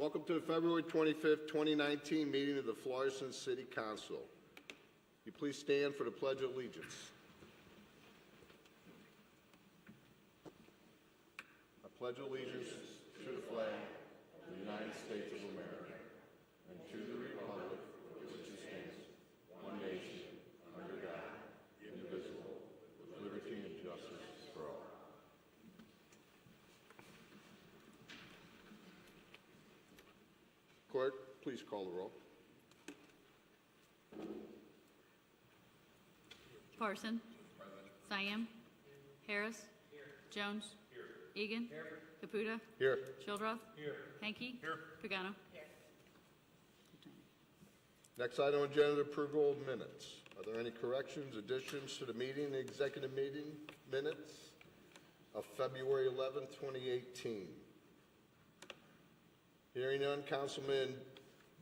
Welcome to the February 25th, 2019 meeting of the Florissant City Council. You please stand for the Pledge of Allegiance. I pledge allegiance to the flag of the United States of America and to the republic for which it stands, one nation, under God, indivisible, with liberty and justice for all. Clerk, please call the roll. Parson. Siam. Harris. Jones. Egan. Caputa. Here. Childrath. Hanky. Pagano. Next item on the agenda, approval of minutes. Are there any corrections, additions to the meeting, the executive meeting minutes of February 11, 2018? Hearing none, Councilman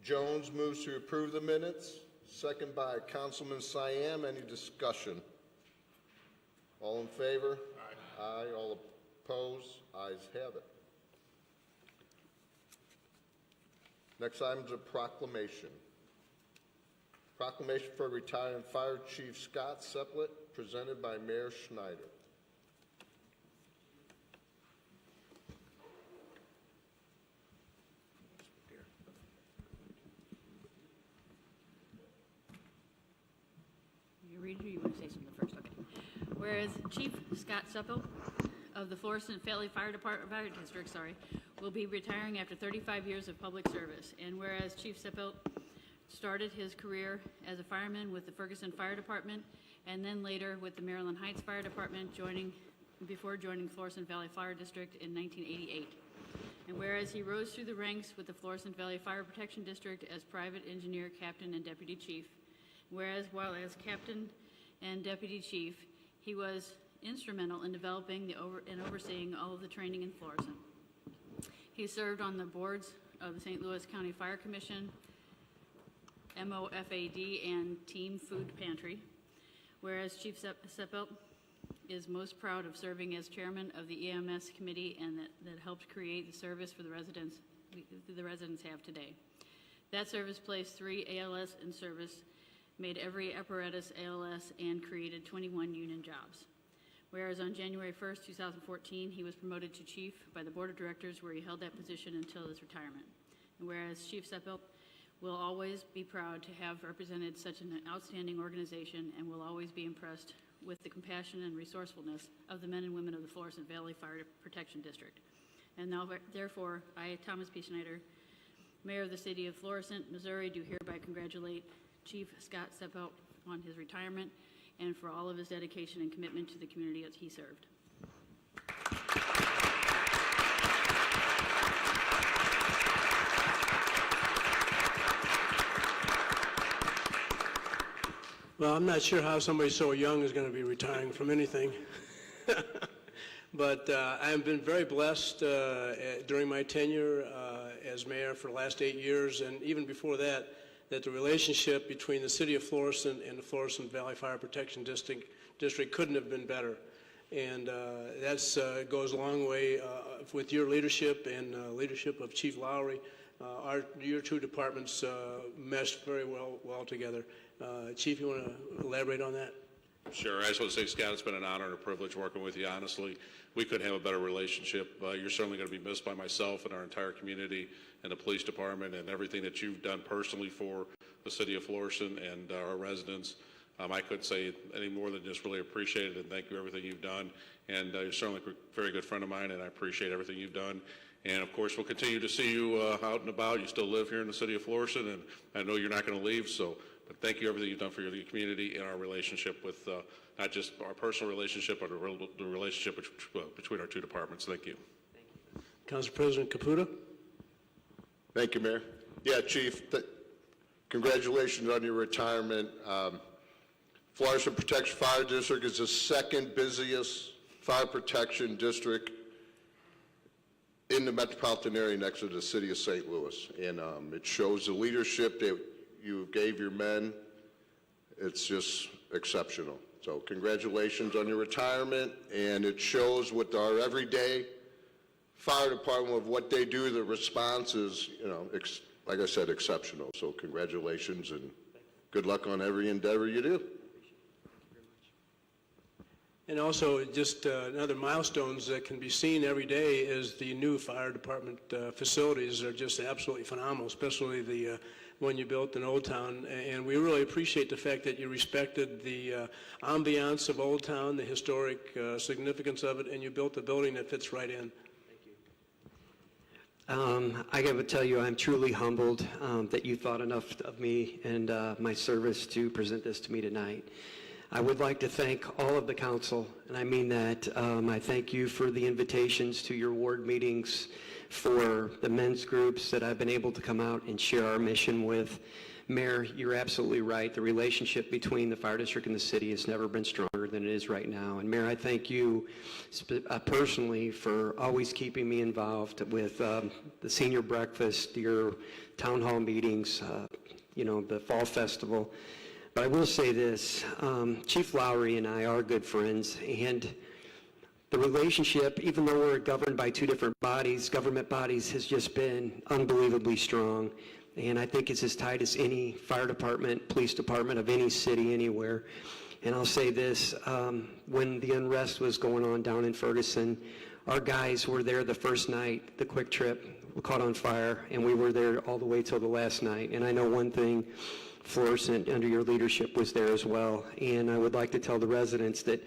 Jones moves to approve the minutes. Second by Councilman Siam. Any discussion? All in favor? Aye. Aye. All opposed? Ayes have it. Next item is a proclamation. Proclamation for retiring Fire Chief Scott Seplet, presented by Mayor Schneider. You read it or you want to say something first? Okay. Whereas Chief Scott Seplet of the Florissant Valley Fire District, will be retiring after 35 years of public service. And whereas Chief Seplet started his career as a fireman with the Ferguson Fire Department and then later with the Maryland Heights Fire Department, before joining Florissant Valley Fire District in 1988. And whereas he rose through the ranks with the Florissant Valley Fire Protection District as private engineer, captain, and deputy chief. Whereas while as captain and deputy chief, he was instrumental in developing and overseeing all of the training in Florissant. He served on the boards of the St. Louis County Fire Commission, MOFAD, and Team Food Pantry. Whereas Chief Seplet is most proud of serving as chairman of the EMS committee and that helped create the service for the residents have today. That service placed 3 ALS in service, made every apparatus ALS, and created 21 union jobs. Whereas on January 1st, 2014, he was promoted to chief by the board of directors, where he held that position until his retirement. And whereas Chief Seplet will always be proud to have represented such an outstanding organization and will always be impressed with the compassion and resourcefulness of the men and women of the Florissant Valley Fire Protection District. And now, therefore, I, Thomas P. Schneider, Mayor of the City of Florissant, Missouri, do hereby congratulate Chief Scott Seplet on his retirement and for all of his dedication and commitment to the community that he served. Well, I'm not sure how somebody so young is going to be retiring from anything. But I've been very blessed during my tenure as mayor for the last 8 years, and even before that the relationship between the City of Florissant and the Florissant Valley Fire Protection District couldn't have been better. And that goes a long way with your leadership and leadership of Chief Lowry. Your two departments meshed very well together. Chief, you want to elaborate on that? Sure. I just want to say, Scott, it's been an honor and a privilege working with you. Honestly, we couldn't have a better relationship. You're certainly going to be missed by myself and our entire community and the police department and everything that you've done personally for the City of Florissant and our residents. I couldn't say any more than just really appreciate it and thank you for everything you've done. And you're certainly a very good friend of mine, and I appreciate everything you've done. And of course, we'll continue to see you out and about. You still live here in the City of Florissant, and I know you're not going to leave. But thank you for everything you've done for your community and our relationship with not just our personal relationship, but the relationship between our two departments. Thank you. Council President Caputa. Thank you, Mayor. Yeah, Chief, congratulations on your retirement. Florissant Protection Fire District is the second busiest fire protection district in the metropolitan area next to the city of St. Louis. And it shows the leadership that you gave your men. It's just exceptional. So congratulations on your retirement, and it shows with our everyday fire department of what they do. The response is, you know, like I said, exceptional. So congratulations and good luck on every endeavor you do. And also, just another milestones that can be seen every day is the new fire department facilities are just absolutely phenomenal, especially the one you built in Old Town. And we really appreciate the fact that you respected the ambiance of Old Town, the historic significance of it, and you built a building that fits right in. I got to tell you, I'm truly humbled that you thought enough of me and my service to present this to me tonight. I would like to thank all of the council, and I mean that. I thank you for the invitations to your ward meetings, for the men's groups that I've been able to come out and share our mission with. Mayor, you're absolutely right. The relationship between the fire district and the city has never been stronger than it is right now. And Mayor, I thank you personally for always keeping me involved with the senior breakfast, your town hall meetings, you know, the fall festival. But I will say this, Chief Lowry and I are good friends, and the relationship, even though we're governed by two different bodies, government bodies, has just been unbelievably strong. And I think it's as tight as any fire department, police department of any city anywhere. And I'll say this, when the unrest was going on down in Ferguson, our guys were there the first night, the Quick Trip caught on fire, and we were there all the way till the last night. And I know one thing, Florissant, under your leadership, was there as well. And I would like to tell the residents that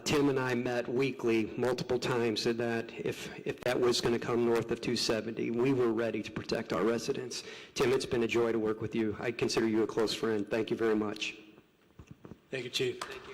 Tim and I met weekly multiple times, so that if that was going to come north of 270, we were ready to protect our residents. Tim, it's been a joy to work with you. I consider you a close friend. Thank you very much. Thank you, Chief. Thank you.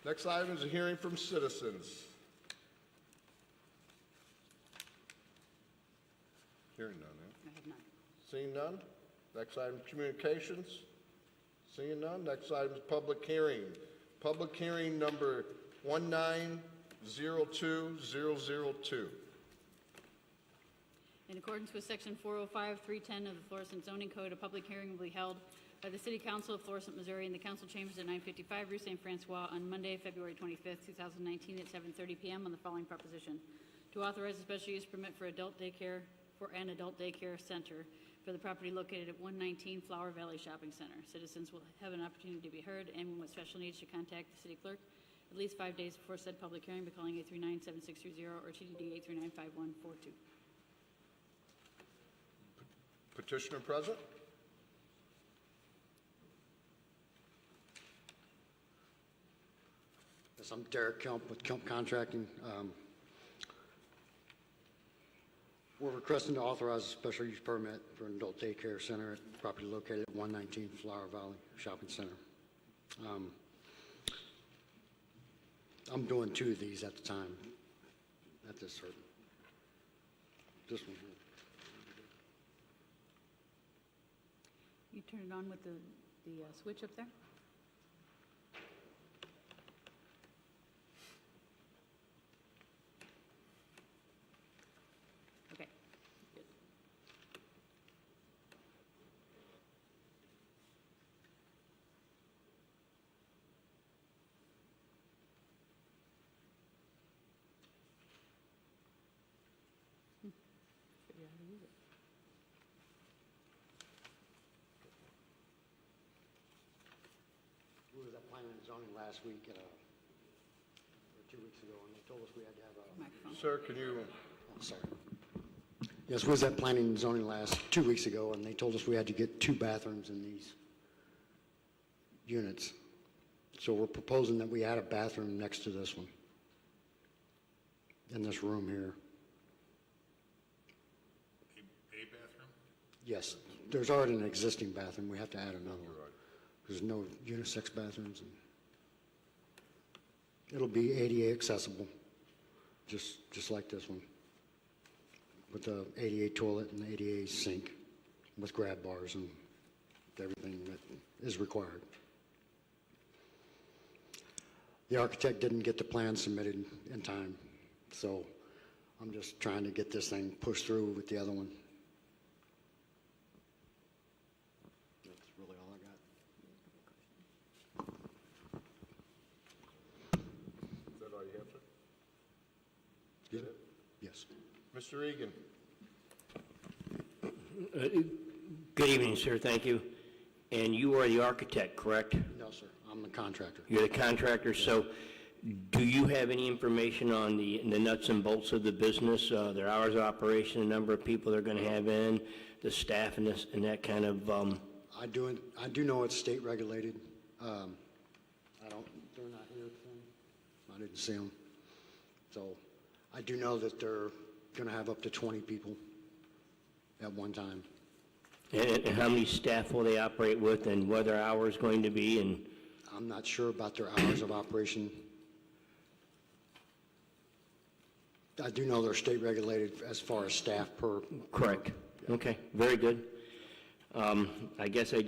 Next item is a hearing from citizens. Hearing none, eh? I have none. Seeing none? Next item, communications. Seeing none? Next item is public hearing. Public hearing number 1902002. In accordance with Section 405-310 of the Florissant Zoning Code, a public hearing will be held by the City Council of Florissant, Missouri, in the council chambers at 955 Rue St. Francois on Monday, February 25th, 2019, at 7:30 p.m. on the following proposition: to authorize a special use permit for adult daycare an adult daycare center for the property located at 119 Flower Valley Shopping Center. Citizens will have an opportunity to be heard, and with special needs should contact the city clerk at least 5 days before said public hearing by calling 839-7630 or TDD 839-5142. Petitioner present? Yes, I'm Derek Kelp with Kelp Contracting. We're requesting to authorize a special use permit for an adult daycare center at property located at 119 Flower Valley Shopping Center. I'm doing two of these at the time, at this certain. This one here. You turn it on with the switch up there? Okay, good. Figure out how to use it. We was at planning and zoning last week, or 2 weeks ago, and they told us we had to have a, Microphone. Sir, can you, oh, sorry. Yes, we was at planning and zoning 2 weeks ago, and they told us we had to get 2 bathrooms in these units. So we're proposing that we add a bathroom next to this one, in this room here. A bathroom? Yes, there's already an existing bathroom. We have to add another one. There's no unisex bathrooms. And it'll be ADA accessible, just like this one, with the ADA toilet and the ADA sink with grab bars and everything that is required. The architect didn't get the plan submitted in time, so I'm just trying to get this thing pushed through with the other one. That's really all I got. Is that all you have, sir? Yes. Mr. Egan? Good evening, sir. Thank you. And you are the architect, correct? No, sir. I'm the contractor. You're the contractor. So do you have any information on the nuts and bolts of the business, their hours of operation, the number of people they're going to have in, the staff and that kind of? I do know it's state regulated. They're not here. I didn't see them. So I do know that they're going to have up to 20 people at one time. And how many staff will they operate with, and what their hours going to be? And I'm not sure about their hours of operation. I do know they're state regulated as far as staff per. correct. Okay. Very good. I guess I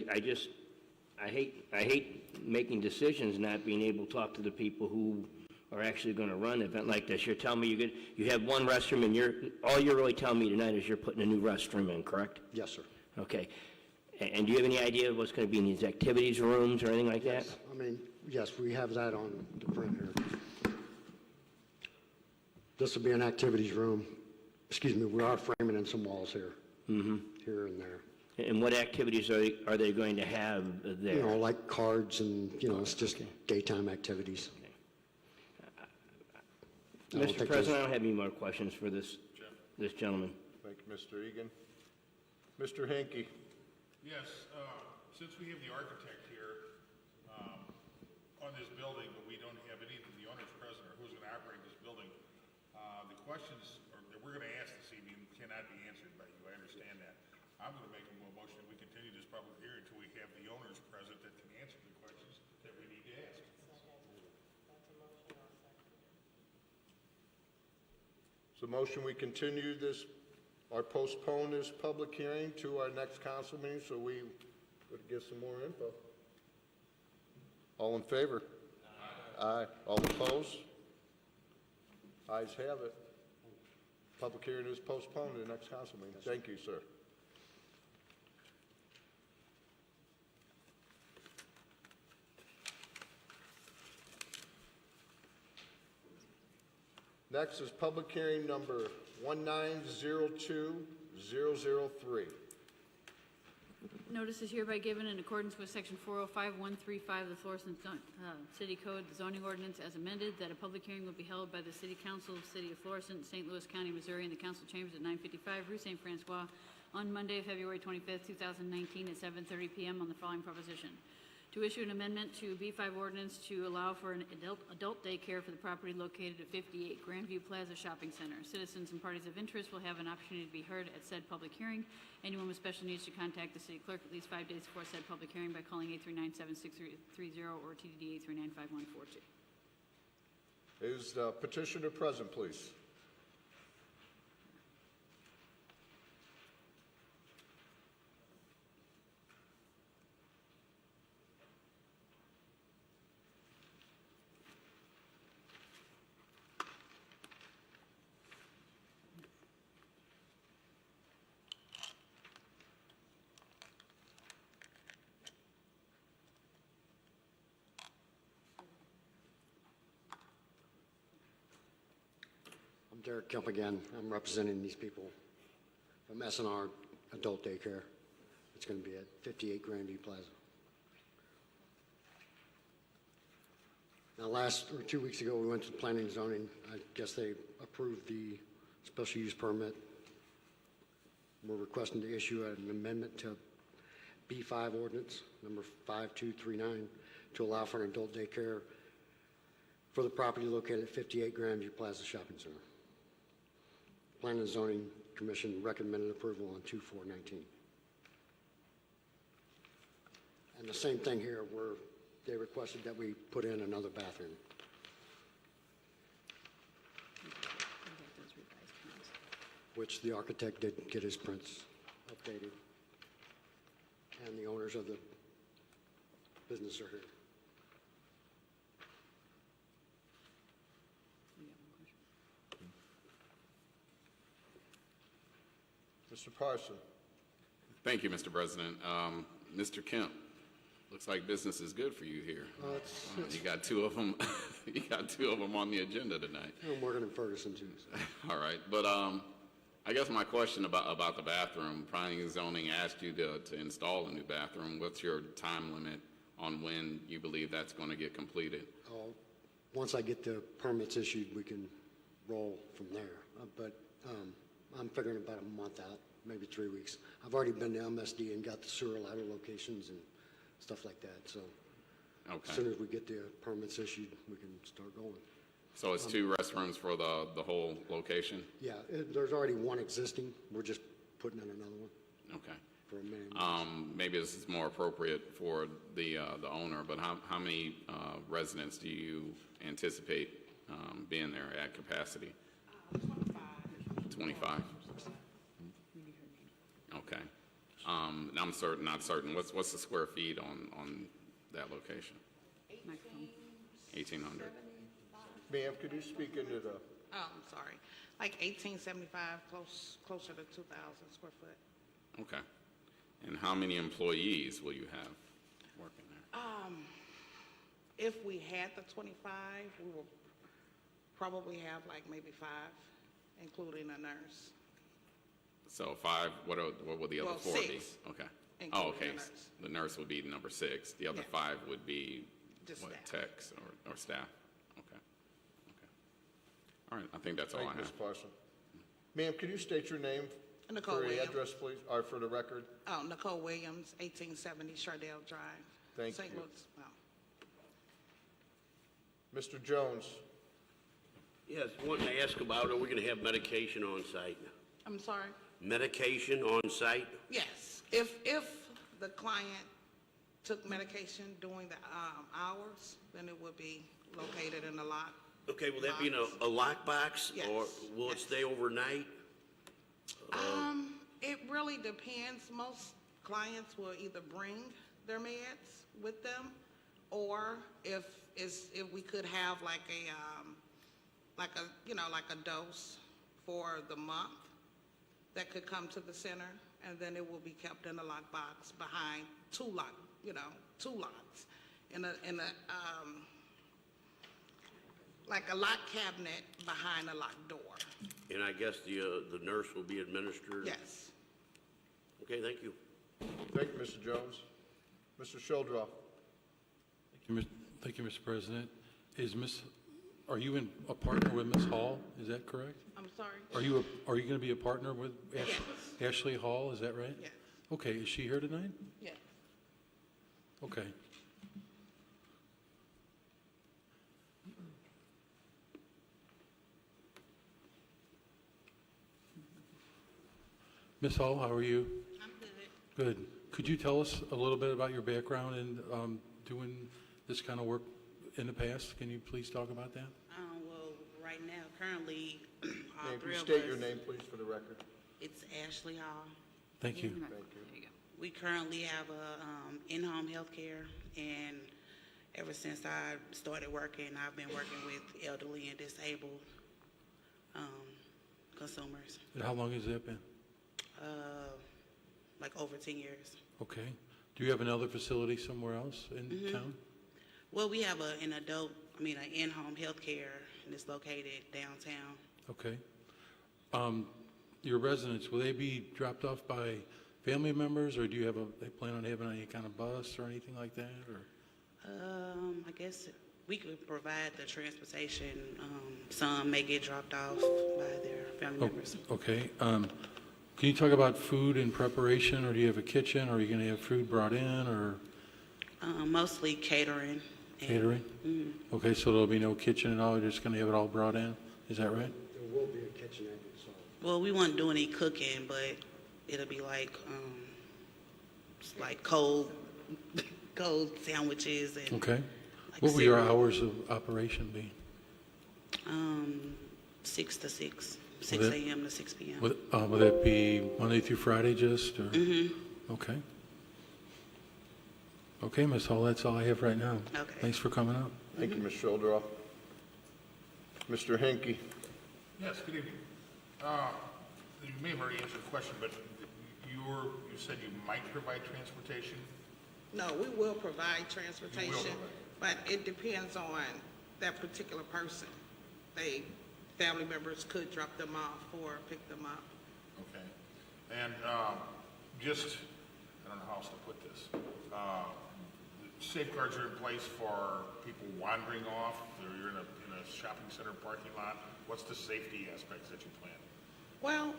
hate making decisions, not being able to talk to the people who are actually going to run an event like this. You're telling me you have one restroom, and all you're really telling me tonight is you're putting a new restroom in, correct? Yes, sir. Okay. And do you have any idea of what's going to be in these activities rooms or anything like that? I mean, yes, we have that on the print here. This will be an activities room. Excuse me, we are framing in some walls here. Mm-hmm. Here and there. And what activities are they going to have there? You know, like cards and, it's just daytime activities. Mr. President, I don't have any more questions for this gentleman. Thank you, Mr. Egan. Mr. Henke? Yes, since we have the architect here on this building, but we don't have any of the owners present or who's going to operate this building, the questions that we're going to ask this evening cannot be answered by you. I understand that. I'm going to make a motion that we continue this public hearing until we have the owners present that can answer the questions that we need to ask. So motion, we continue this, or postpone this public hearing to our next council meeting so we could get some more info. All in favor? Aye. All opposed? Ayes have it. Public hearing is postponed to the next council meeting. Thank you, sir. Next is public hearing number 1902003. Notice is hereby given in accordance with Section 405-135 of the Florissant City Code, the zoning ordinance as amended, that a public hearing will be held by the City Council of the City of Florissant, St. Louis County, Missouri, in the council chambers at 955 Rue St. Francois on Monday, February 25th, 2019 at 7:30 p.m. on the following proposition. To issue an amendment to B5 ordinance to allow for an adult daycare for the property located at 58 Grandview Plaza Shopping Center. Citizens and parties of interest will have an opportunity to be heard at said public hearing. Anyone with special needs should contact the city clerk at least 5 days before said public hearing by calling 839-7630 or TDD 839-5142. Is the petitioner present, please? I'm Derek Kemp again. I'm representing these people from S&R Adult Daycare. It's going to be at 58 Grandview Plaza. Now, 2 weeks ago, we went to planning and zoning. I guess they approved the special use permit. We're requesting to issue an amendment to B5 ordinance, number 5239, to allow for an adult daycare for the property located at 58 Grandview Plaza Shopping Center. Planning and Zoning Commission recommended approval on 2/4/19. And the same thing here, where they requested that we put in another bathroom, which the architect did get his prints updated. And the owners of the business are here. Mr. Parson. Thank you, Mr. President. Mr. Kemp, looks like business is good for you here. You got two of them. You got two of them on the agenda tonight. I'm working in Ferguson too. So. All right, but I guess my question about the bathroom, planning and zoning asked you to install a new bathroom. What's your time limit on when you believe that's going to get completed? Once I get the permits issued, we can roll from there. But I'm figuring about a month out, maybe 3 weeks. I've already been to MSD and got the sewer ladder locations and stuff like that. So as soon as we get the permits issued, we can start going. So it's two restrooms for the whole location? Yeah, there's already one existing. We're just putting in another one. Okay. For a minute. Maybe this is more appropriate for the owner, but how many residents do you anticipate being there at capacity? 25. Okay. And I'm not certain. What's the square feet on that location? 1,800. Ma'am, could you speak into the, Oh, I'm sorry. Like 1875, closer to 2,000 square foot. Okay. And how many employees will you have working there? If we had the 25, we will probably have like maybe 5, including a nurse. So 5, what would the other Well, 4 be? 6, Okay. including Okay. the nurse. The nurse would be number 6. The other Yes. 5 would be, Just what, staff. techs or staff? Okay. Okay. All right, I think that's all thank I you, Ms. have. Parson. Ma'am, could you state your name Nicole for the Williams. address, please, or for the record? Oh, Nicole Williams, 1870 Chardell Drive. Thank St. you. Louis. Oh. Mr. Jones. Yes, wanted to ask about, are we going to have medication on site? I'm sorry? Medication on site? Yes. If the client took medication during the hours, then it would be located in the lock. Okay, will that be in a lockbox? Yes, Or will it yes. stay overnight? It really depends. Most clients will either bring their meds with them, or if we could have like a dose for the month that could come to the center, and then it will be kept in a lockbox behind two locks in a like a lock cabinet behind a locked door. And I guess the nurse will be administered? Yes. Okay, thank you. Thank you, Mr. Jones. Mr. Shuldroff. Thank you, Mr. President. Are you a partner with Ms. Hall? Is that correct? I'm sorry? Are you going to be a partner with Ashley Hall? Is that right? Yes. Okay, is she here tonight? Yes. Okay. Ms. Hall, how are you? I'm good. Good. Could you tell us a little bit about your background in doing this kind of work in the past? Can you please talk about that? Well, right now, currently, all Ma'am, three can you of state your us, name, please, for the record? it's Ashley Hall. Thank you. There you go. We currently have a in-home health care, and ever since I started working, I've been working with elderly and disabled consumers, And how long has that been? like over 10 years. Okay. Do you have another facility somewhere else in town? Well, we have an in-home health care, and it's located downtown. Okay. Your residents, will they be dropped off by family members, or do you they plan on having any kind of bus or anything like that, or? I guess we could provide the transportation. Some may get dropped off by their family members. Okay. Can you talk about food and preparation, or do you have a kitchen, or are you going to have food brought in, or Mostly catering. and- catering? Okay, so there'll be no kitchen at all, you're just going to have it all brought in? Is that right? There will be a kitchenette installed. Well, we won't do any cooking, but it'll be like, it's like cold cold sandwiches and Okay. like What will your cereal. hours of operation be? 6 to 6, 6 Will it- a.m. to 6 p.m. Will that be Monday through Friday just, or? Okay. Okay, Ms. Hall, that's all I have right now. Okay. Thanks for coming up. Thank you, Ms. Shuldroff. Mr. Henke. Yes, good evening. You may have already answered the question, but you said you might provide transportation? No, we will provide transportation, but it depends on that particular person. Family members could drop them off or pick them up. Okay. And just, I don't know how else to put this. Safeguards are in place for people wandering off, or you're in a shopping center parking lot. What's the safety aspects that you plan? Well,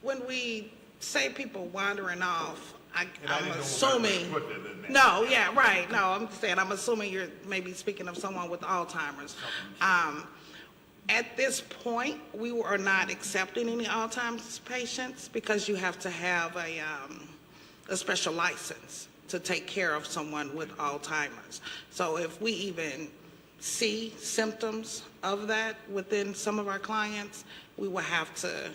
when we say people wandering off, And I I'm didn't know assuming. what to put in that. No, yeah, right. No, I'm saying, I'm assuming you're maybe speaking of someone with Alzheimer's. At this point, we are not accepting any Alzheimer's patients because you have to have a special license to take care of someone with Alzheimer's. So if we even see symptoms of that within some of our clients, we will have to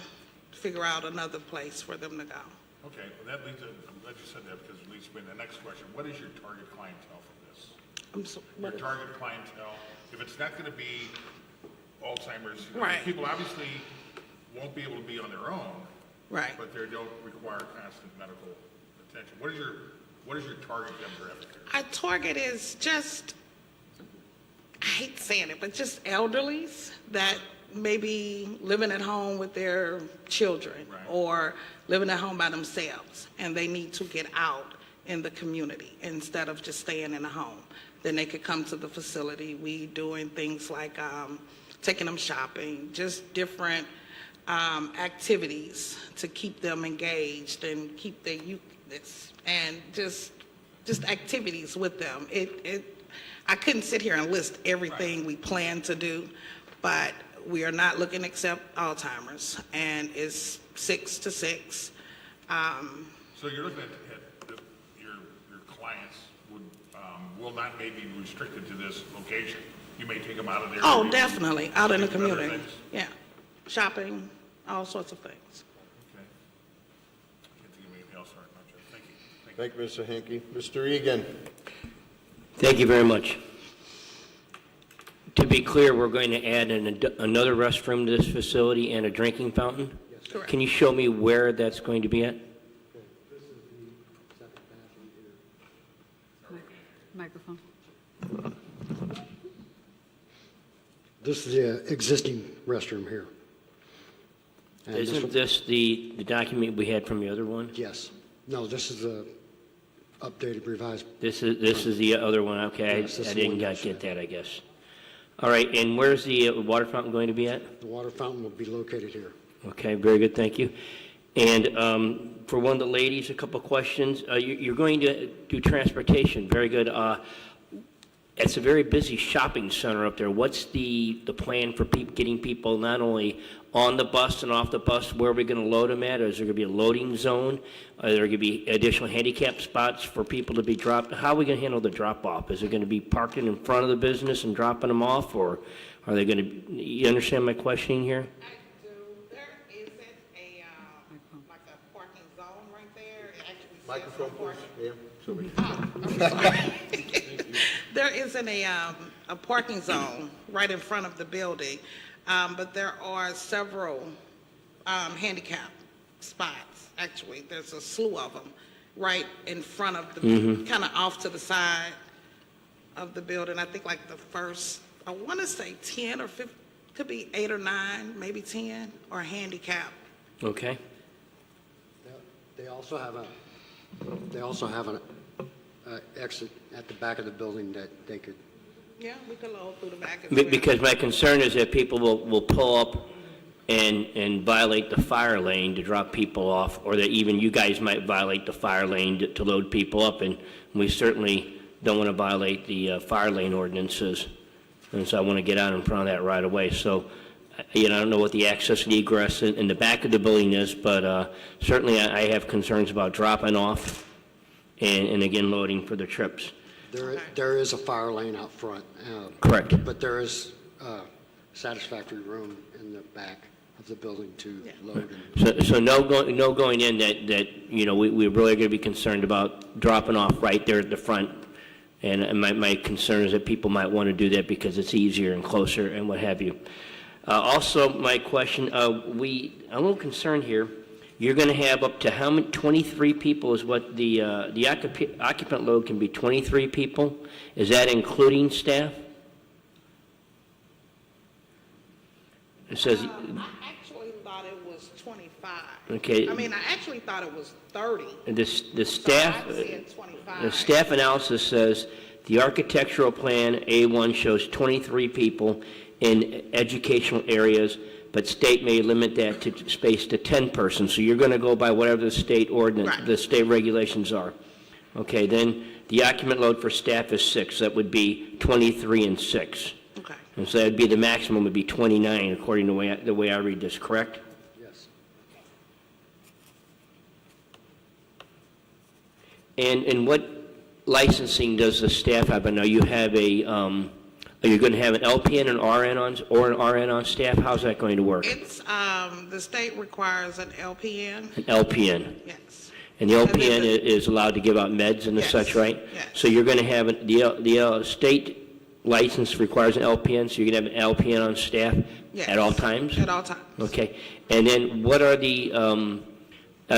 figure out another place for them to go. Okay, well, that leads, I'm glad you said that because it leads me to the next question. What is your target clientele for this? Your target clientele, if it's not going to be Alzheimer's, Right. people obviously won't be able to be on their own, Right. but they don't require constant medical attention. What is your target demographic here? Our target is just, I hate saying it, but just elderlies that may be living at home with their children or living at home by themselves, and they need to get out in the community instead of just staying in a home. Then they could come to the facility. We doing things like taking them shopping, just different activities to keep them engaged and keep their youth, and just activities with them. I couldn't sit here and list everything we plan to do, but we are not looking to accept Alzheimer's, and it's 6 to 6. So you're looking at your clients will not maybe be restricted to this location. You may take them out of there. Oh, maybe definitely, out in the take them to other community. things. Yeah, shopping, all sorts of things. Okay. Can't think of anything else right now, Jeff. Thank you. Thank you, Mr. Henke. Mr. Egan. Thank you very much. To be clear, we're going to add another restroom to this facility and a drinking fountain? Correct. Can you show me where that's going to be at? Microphone. This is the existing restroom here. And this Isn't one- this the document we had from the other one? Yes. No, this is the updated revised. This is the other one, okay, Yes, this I is the didn't one get that, I guess. All right, and where's the water fountain going to be at? The water fountain will be located here. Okay, very good, thank you. And for one of the ladies, a couple of questions. You're going to do transportation, very good. It's a very busy shopping center up there. What's the plan for getting people not only on the bus and off the bus? Where are we going to load them at? Is there going to be a loading zone? Are there going to be additional handicap spots for people to be dropped? How are we going to handle the drop-off? Is it going to be parking in front of the business and dropping them off, or are they going to? You understand my questioning here? I do. There isn't like a parking zone right there. It actually Microphone, please. There isn't a parking zone right in front of the building, but there are several handicap spots. Actually, there's a slew of them right in front of the, kind of off to the side of the building. I think like the first, I want to say 10 or 15, could be 8 or 9, maybe 10, are handicapped. Okay. They also have an exit at the back of the building that they could. Yeah, we could load through the back as well. Because my concern is that people will pull up and violate the fire lane to drop people off, or that even you guys might violate the fire lane to load people up, and we certainly don't want to violate the fire lane ordinances, and so I want to get out in front of that right away. So, I don't know what the access and egress in the back of the building is, but certainly I have concerns about dropping off and again, loading for the trips. There is a fire lane out front. Correct. But there is satisfactory room in the back of the building to load. So no going in that we're really going to be concerned about dropping off right there at the front. And my concern is that people might want to do that because it's easier and closer and what have you. Also, my question, I'm a little concerned here. You're going to have up to how many, 23 people is what the occupant load can be 23 people? Is that including staff? It says. I actually thought it was 25. Okay. I mean, I actually thought it was 30. The staff. So I said 25. The staff analysis says the architectural plan A1 shows 23 people in educational areas, but state may limit that to space to 10 persons. So you're going to go by whatever the state ordinance, Right. the state regulations are. Okay, then the occupant load for staff is 6. That would be 23 and 6. Okay. And so that would be the maximum would be 29 according to the way I read this, correct? Yes. And what licensing does the staff have? I know you have are you going to have an LPN and RN on staff? How's that going to work? It's, the state requires an LPN. An LPN. Yes. And the And LPN then is allowed to give out meds and Yes, such, right? yes. So you're going to have, the state license requires an LPN, so you're going to have an LPN on staff Yes. at all times? At all times. Okay. And then what are the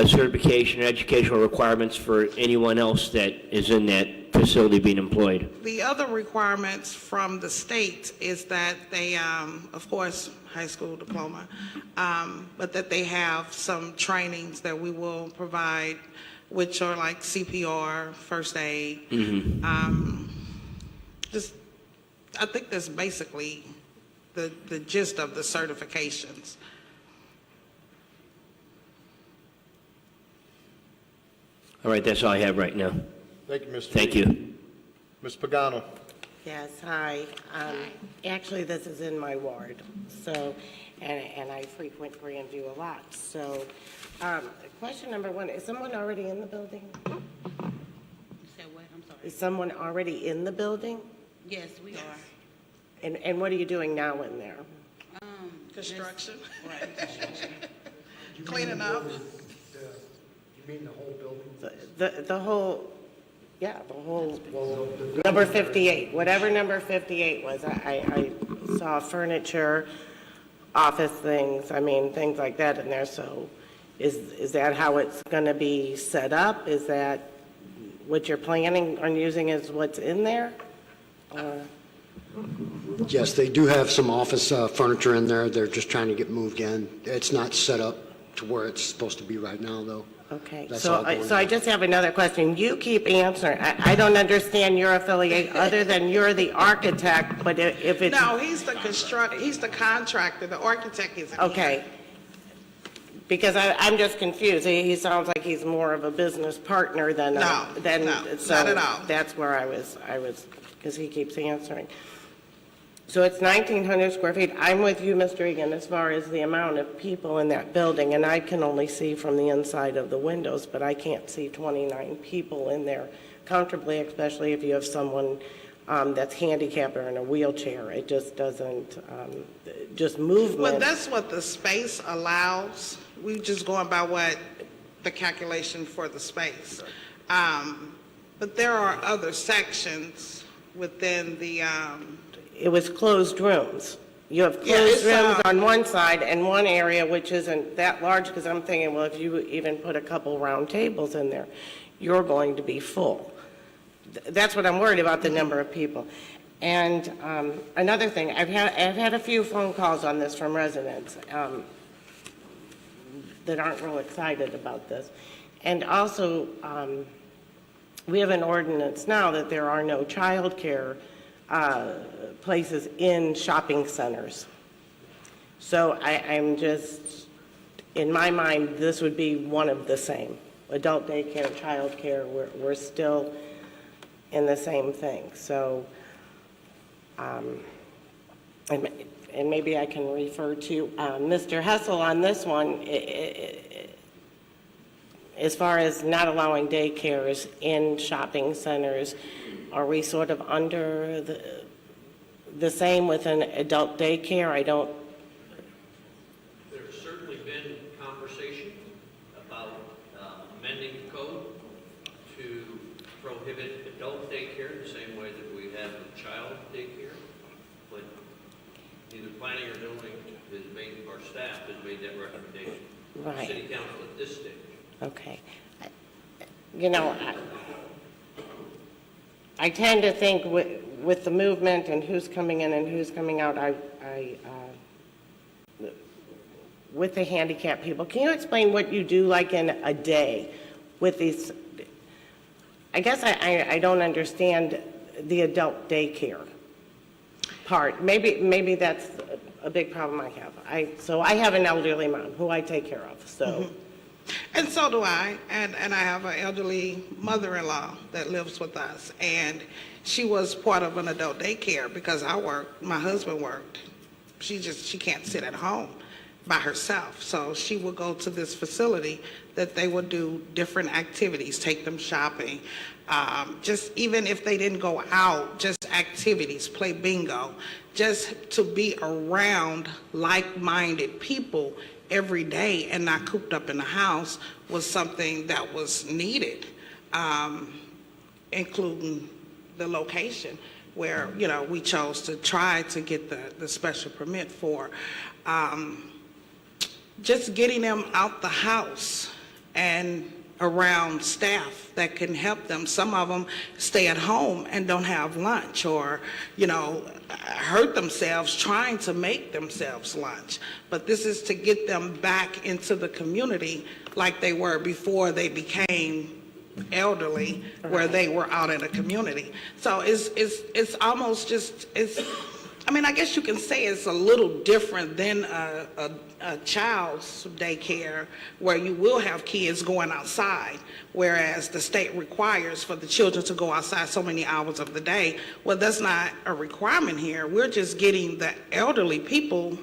certification or educational requirements for anyone else that is in that facility being employed? The other requirements from the state is that they, of course, high school diploma, but that they have some trainings that we will provide, which are like CPR, first aid. Just, I think that's basically the gist of the certifications. All right, that's all I have right now. Thank you, Mr. Thank Reed. you. Ms. Pagano. Yes, hi. Actually, this is in my ward, so, and I frequent Grandview a lot. So, question number one, is someone already in the building? You said what? I'm sorry. Is someone already in the building? Yes, we are. And what are you doing now in there? Construction, Right. cleaning up. You mean the whole building? The whole, yeah, the whole, number 58, whatever number 58 was. I saw furniture, office things, I mean, things like that in there. So is that how it's going to be set up? Is that what you're planning on using as what's in there? Yes, they do have some office furniture in there. They're just trying to get moved in. It's not set up to where it's supposed to be right now, though. Okay, That's so all going I on. just have another question. You keep answering. I don't understand your affiliate, other than you're the architect, but if it's... No, he's the contractor, the architect isn't here. Okay. Because I'm just confused. He sounds like he's more of a business partner than... No, so not at all. That's where I was, because he keeps answering. So it's 1,900 square feet. I'm with you, Mr. Egan, as far as the amount of people in that building, and I can only see from the inside of the windows, but I can't see 29 people in there comfortably, especially if you have someone that's handicapped or in a wheelchair. It just doesn't, just movement. Well, that's what the space allows. We're just going by what the calculation for the space. But there are other sections within the, It was closed rooms. You have Yeah, closed it's, rooms on one side and one area which isn't that large, because I'm thinking, well, if you even put a couple round tables in there, you're going to be full. That's what I'm worried about, the number of people. And another thing, I've had a few phone calls on this from residents that aren't real excited about this. And also, we have an ordinance now that there are no childcare places in shopping centers. So I'm just, in my mind, this would be one of the same. Adult daycare, childcare, we're still in the same thing. So, and maybe I can refer to Mr. Hessel on this one. as far as not allowing daycares in shopping centers, are we sort of under the same with an adult daycare? I don't. There's certainly been conversation about amending the code to prohibit adult daycare the same way that we have child daycare, but neither planning or zoning has made, our staff has made that recommendation. Right. City council at this stage. Okay. You know, I tend to think with the movement and who's coming in and who's coming out, with the handicapped people, can you explain what you do like in a day with these? I guess I don't understand the adult daycare part. Maybe that's a big problem I have. So I have an elderly mom who I take care of, so. Mm-hmm. And so do I, and I have an elderly mother-in-law that lives with us, and she was part of an adult daycare because I worked, my husband worked. She can't sit at home by herself, so she would go to this facility that they would do different activities, take them shopping, just even if they didn't go out, just activities, play bingo, just to be around like-minded people every day and not cooped up in the house was something that was needed, including the location where, you know, we chose to try to get the special permit for. Just getting them out the house and around staff that can help them. Some of them stay at home and don't have lunch, or, you know, hurt themselves trying to make themselves lunch. But this is to get them back into the community like they were before they became elderly, where they were out in the community. So it's almost just, I mean, I guess you can say it's a little different than a child's daycare where you will have kids going outside, whereas the state requires for the children to go outside so many hours of the day. Well, that's not a requirement here. We're just getting the elderly people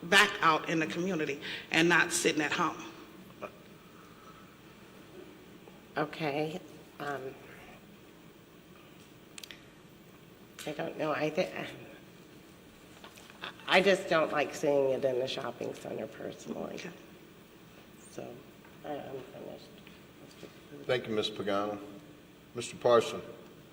back out in the community and not sitting at home. Okay. I don't know. I just don't like seeing it in the shopping center personally. Okay. So I'm finished. Thank you, Ms. Pagano. Mr. Parson.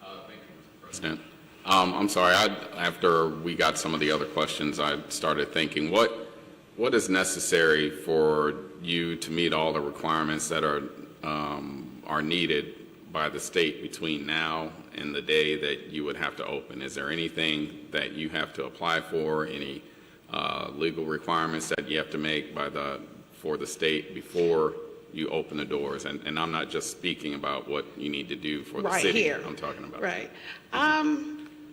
Thank you, Mr. President. I'm sorry, after we got some of the other questions, I started thinking, what is necessary for you to meet all the requirements that are needed by the state between now and the day that you would have to open? Is there anything that you have to apply for, any legal requirements that you have to make for the state before you open the doors? And I'm not just speaking about what you need to do for the Right city. here. I'm talking about. Right.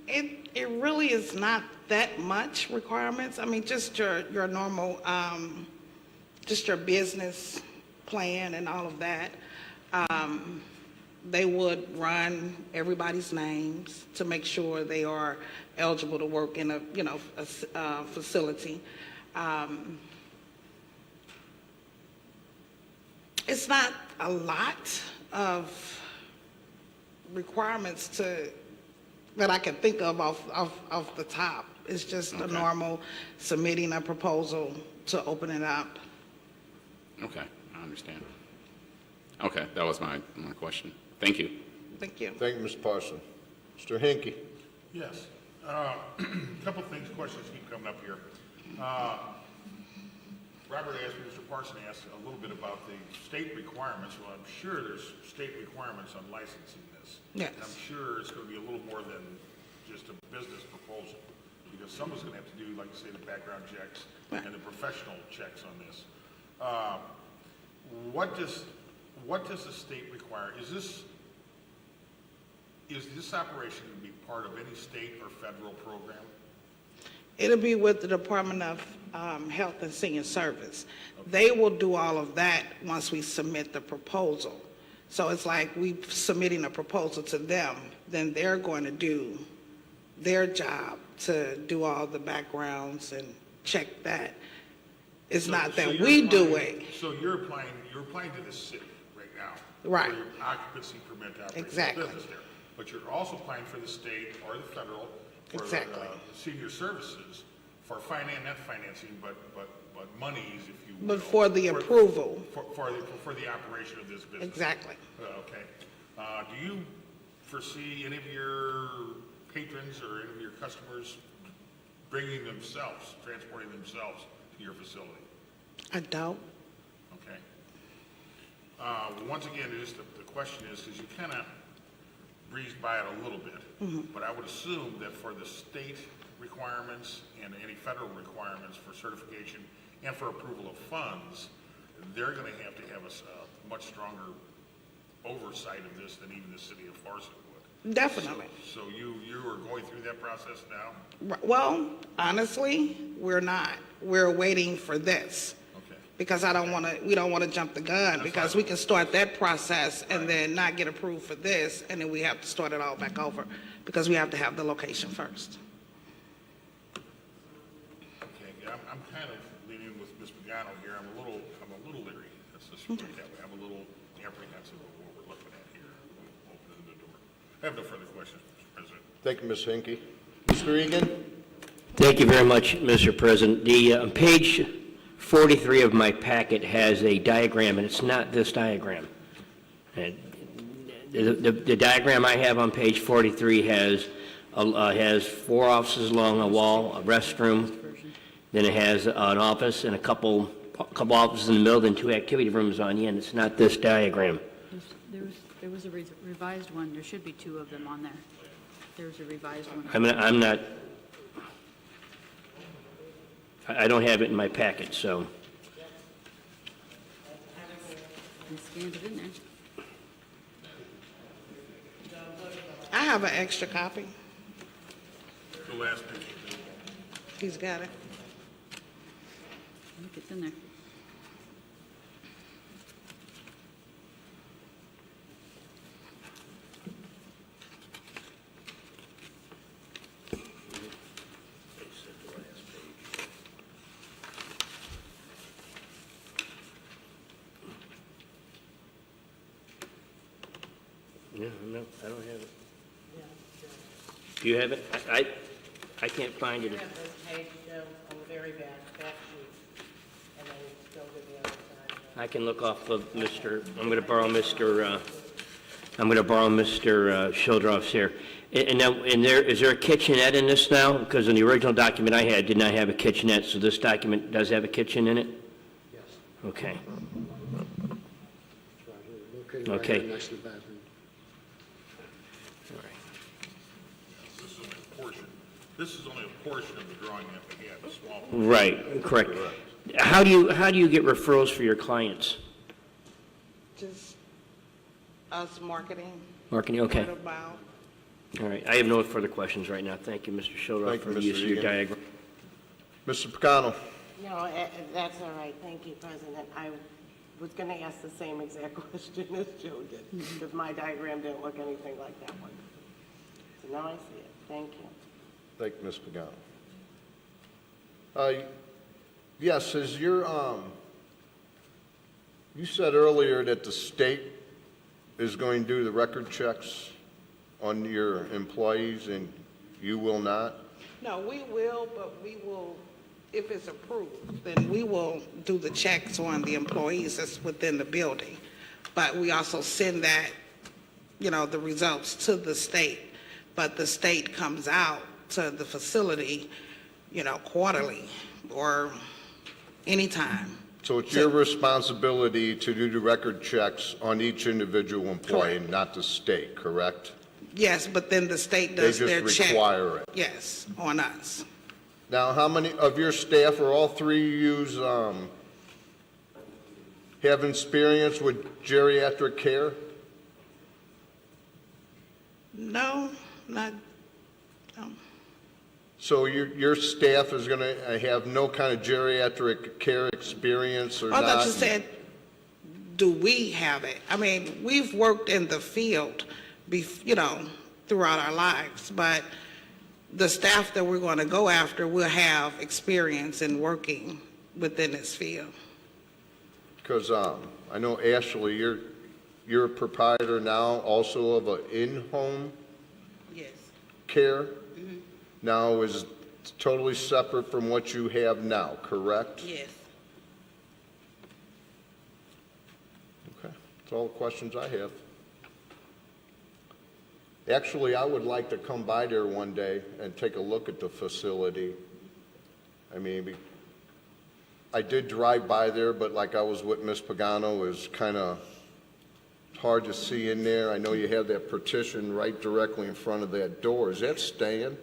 It really is not that much requirements. I mean, just your normal, just your business plan and all of that. They would run everybody's names to make sure they are eligible to work in a facility. It's not a lot of requirements that I can think of off the top. It's just a normal submitting a proposal to open it up. Okay, I understand. Okay, that was my question. Thank you. Thank you. Thank you, Mr. Parson. Mr. Hinkie. Yes. A couple things, questions keep coming up here. Robert asked me, Mr. Parson asked a little bit about the state requirements. Well, I'm sure there's state requirements on licensing this. Yes. And I'm sure it's going to be a little more than just a business proposal, because someone's going to have to do, like you say, the background checks and the professional checks on this. What does the state require? Is this operation going to be part of any state or federal program? It'll be with the Department of Health and Senior Service. They will do all of that once we submit the proposal. So it's like we submitting a proposal to them, then they're going to do their job to do all the backgrounds and check that. It's not that we do it. So you're applying to the city right Right. For your occupancy permit to operate Exactly. the business there. But you're also applying for the state or the federal for Exactly. senior services for not financing, but monies, if you will. But for the approval. For the operation of this business. Exactly. Okay. Do you foresee any of your patrons or any of your customers transporting themselves to your facility? I don't. Okay. Once again, the question is, because you kind of breezed by it a little bit, but I would assume that for the state requirements and any federal requirements for certification and for approval of funds, they're going to have a much stronger oversight of this than even the city of Florissant would. Definitely. So you are going through that process now? Well, honestly, we're not. We're waiting for this. Okay. Because we don't want to jump the gun, because we can start that process and then not get approved for this, and then we have to start it all back over, because we have to have the location first. Okay, yeah, I'm kind of leaning with Ms. Pagano here. I'm a little leery. Let's just put it that way. I'm a little apprehensive of what we're looking at here, opening the door. I have no further questions, Mr. President. Thank you, Ms. Hinkie. Mr. Egan? Thank you very much, Mr. President. The page 43 of my packet has a diagram, and it's not this diagram. And the diagram I have on page 43 has 4 offices along a wall, a restroom, then it has an office and a couple offices in the middle, and 2 activity rooms on the end. It's not this diagram. There was a revised one. There should be 2 of them on there. There's a revised one. I'm not, I don't have it in my packet, so. I scanned it in there. I have an extra copy. The last page. He's got it. I think it's in there. No, I don't have it. Do you have it? I can't find it. You have this page on the very back sheet, and then go to the other side. I can look off of Mr., I'm going to borrow Mr. Shildroff's here. And now, is there a kitchenette in this now? Because in the original document I had, did not have a kitchenette, so this document does have a kitchen in it? Yes. Okay. Located right Okay. here next to the bathroom. This is only a portion of the drawing that we had, a small. Right, correct. How do you get referrals for your clients? Just us marketing. Marketing, okay. Word of mouth. All right, I have no further questions right now. Thank you, Mr. Shildroff, Thank for you, the Mr. use of your Egan. diagram. Mr. Pagano? No, that's all right. Thank you, President. I was going to ask the same exact question as Joe did, because my diagram didn't look anything like that one. So now I see it. Thank you. Thank you, Ms. Pagano. Yes, is your, you said earlier that the state is going to do the record checks on your employees and you will not? No, we will, but we will, if it's approved, then we will do the checks on the employees that's within the building. But we also send that, the results to the state. But the state comes out to the facility, quarterly or anytime. So it's your responsibility to do the record checks on each individual employee, not the state, correct? Yes, but then the state does their check. They just require it. Yes, on us. Now, how many of your staff, or all 3 of you, have experience with geriatric care? No, not, So your staff is going to have no kind of geriatric care experience or I not? thought you said, do we have it? I mean, we've worked in the field, throughout our lives, but the staff that we're going to go after will have experience in working within this field. Because I know, Ashley, you're a proprietor now also of an in-home Yes. care? Now is totally separate from what you have now, correct? Yes. Okay, that's all the questions I have. Actually, I would like to come by there one day and take a look at the facility. I mean, I did drive by there, but like I was with Ms. Pagano, it was kind of hard to see in there. I know you have that partition right directly in front of that door. Is that staying?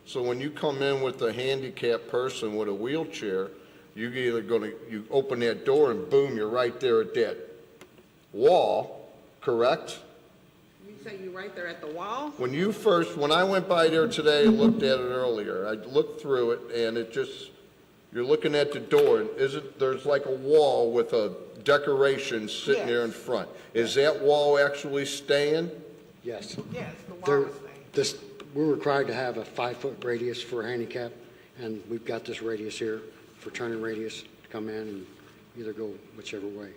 So when you come in with a handicapped person with a wheelchair, you either you open that door and boom, you're right there at that wall, correct? You say you're right there at the wall? When I went by there today and looked at it earlier, I looked through it and it just, you're looking at the door and there's like a wall with a decoration sitting there in front. Is that wall actually staying? Yes. Yes, the wall is staying. We're required to have a 5-foot radius for handicap, and we've got this radius here for turning radius to come in and either go whichever way.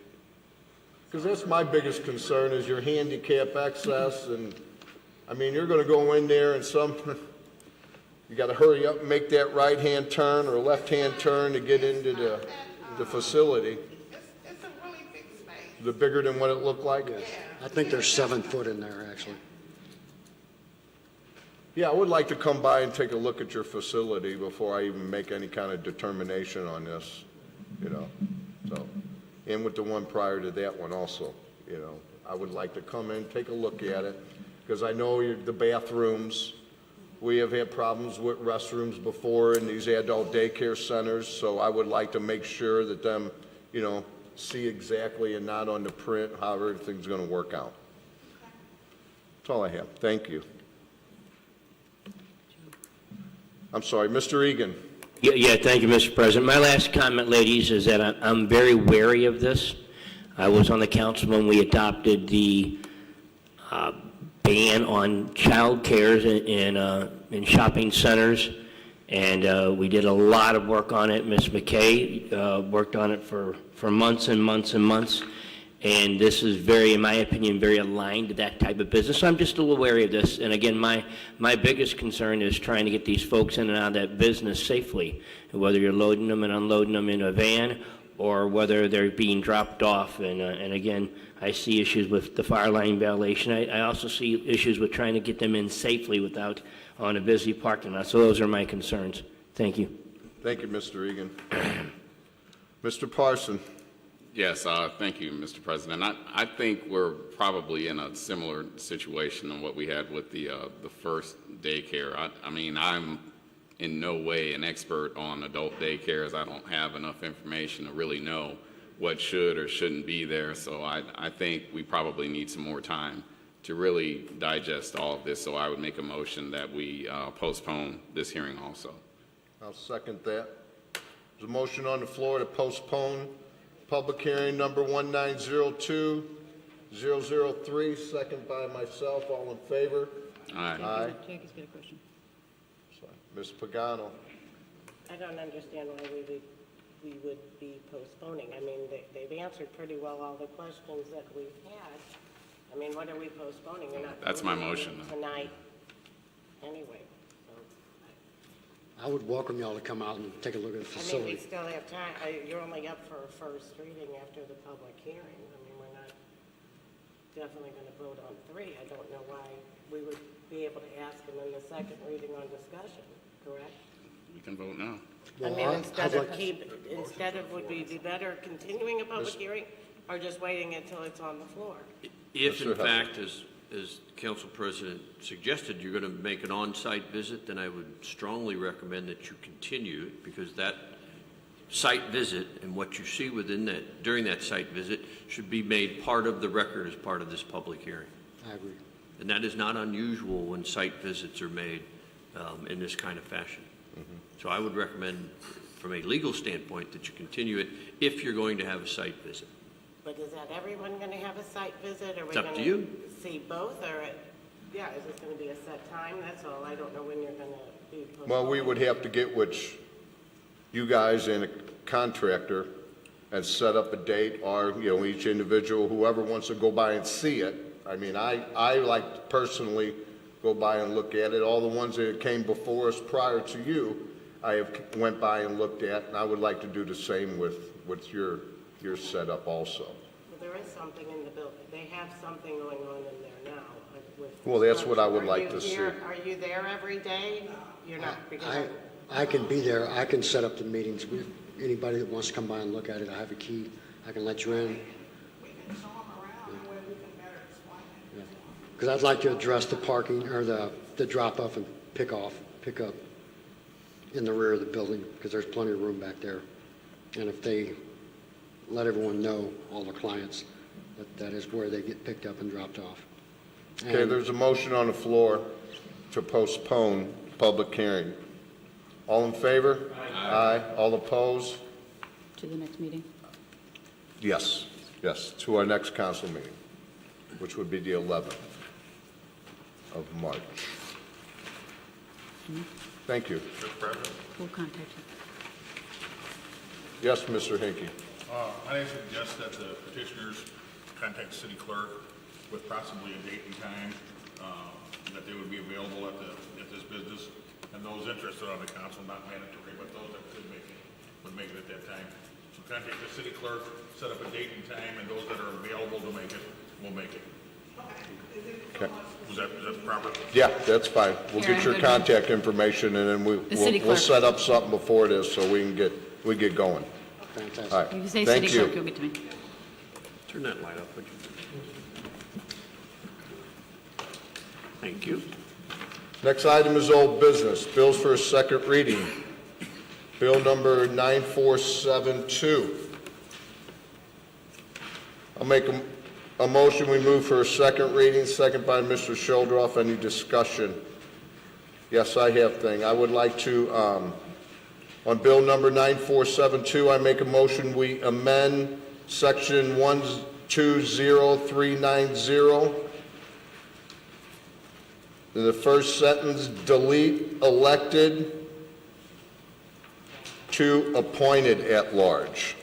Because that's my biggest concern is your handicap access, and I mean, you're going to go in there and you got to hurry up and make that right-hand turn or left-hand turn to get into the facility. It's a really big space. Is it bigger than what it looked like? Yes. I think there's 7 foot in there, actually. Yeah, I would like to come by and take a look at your facility before I even make any kind of determination on this, so. And with the one prior to that one also, I would like to come in, take a look at it, because I know the bathrooms, we have had problems with restrooms before in these adult daycare centers, so I would like to make sure that them, see exactly and not on the print how everything's going to work out. That's all I have. Thank you. I'm sorry, Mr. Egan. Yeah, thank you, Mr. President. My last comment, ladies, is that I'm very wary of this. I was on the council when we adopted the ban on child cares in shopping centers, and we did a lot of work on it. Ms. McKay worked on it for months and months and months, and this is very, in my opinion, very aligned to that type of business. So I'm just a little wary of this. And again, my biggest concern is trying to get these folks in and out of that business safely, whether you're loading them and unloading them in a van or whether they're being dropped off. And again, I see issues with the fire line violation. I also see issues with trying to get them in safely without on a busy parking lot. So those are my concerns. Thank you. Thank you, Mr. Egan. Mr. Parson. Yes, thank you, Mr. President. I think we're probably in a similar situation than what we had with the first daycare. I mean, I'm in no way an expert on adult daycares. I don't have enough information to really know what should or shouldn't be there. So I think we probably need some more time to really digest all of this. So I would make a motion that we postpone this hearing also. I'll second that. There's a motion on the floor to postpone public hearing number 1902-003, second by myself. All in favor? Aye. Aye. Jackie's got a question. Sorry. Ms. Pagano. I don't understand why we would be postponing. I mean, they've answered pretty well all the questions that we've had. I mean, what are we postponing? We're not That's my voting motion. tonight anyway. I would welcome y'all to come out and take a look at the I mean, facility. we still have time. You're only up for a first reading after the public hearing. I mean, we're not definitely going to vote on 3. I don't know why we would be able to ask them in the second reading on discussion, correct? We can vote now. I mean, instead of would we be better continuing a public hearing or just waiting until it's on the floor? If in fact, as Council President suggested, you're going to make an on-site visit, then I would strongly recommend that you continue it, because that site visit and what you see during that site visit should be made part of the record as part of this public hearing. I agree. And that is not unusual when site visits are made in this kind of fashion. So I would recommend, from a legal standpoint, that you continue it if you're going to have a site visit. But is that everyone going to have a site visit? Or are we It's up going to you. see both? Or, is this going to be a set time? That's all. I don't know when you're going to be postponing. Well, we would have to get you guys and a contractor and set up a date, or, each individual, whoever wants to go by and see it. I mean, I like to personally go by and look at it. All the ones that came before us prior to you, I have went by and looked at, and I would like to do the same with your setup also. Well, there is something in the building. They have something going on in there now. Well, that's what I would like to see. Are you there every day? You're not? Because I can be there. I can set up the meetings. Anybody that wants to come by and look at it, I have a key. I can let you in. Because I'd like to address the parking, or the drop-off and pick-up in the rear of the building, because there's plenty of room back there. And if they let everyone know, all the clients, that is where they get picked up and dropped off. Okay, there's a motion on the floor to postpone public hearing. All in favor? Aye. All opposed? To the next meeting. Yes, to our next council meeting, which would be the 11th of March. Thank you. We'll contact you. Yes, Mr. Hinkie. I suggest that the petitioners contact the city clerk with possibly a date and time that they would be available at this business, and those interested on the council, not mandatory, but those that could make it, would make it at that time. So contact the city clerk, set up a date and time, and those that are available to make it, will make it. Okay. Was that proper? Yeah, that's fine. We'll get your Aaron, contact information, and then we'll set up something before this so we get going. Fantastic. All right. If you say Thank city you. clerk, you'll get to me. Turn that light up, would you? Thank you. Next item is old business, bills for a second reading. Bill number 9472. I'll make a motion, we move for a second reading, second by Mr. Shildroff. Any discussion? Yes, I have thing. I would like to, on bill number 9472, I make a motion, we amend section 120390. In the first sentence, delete elected to appointed at large.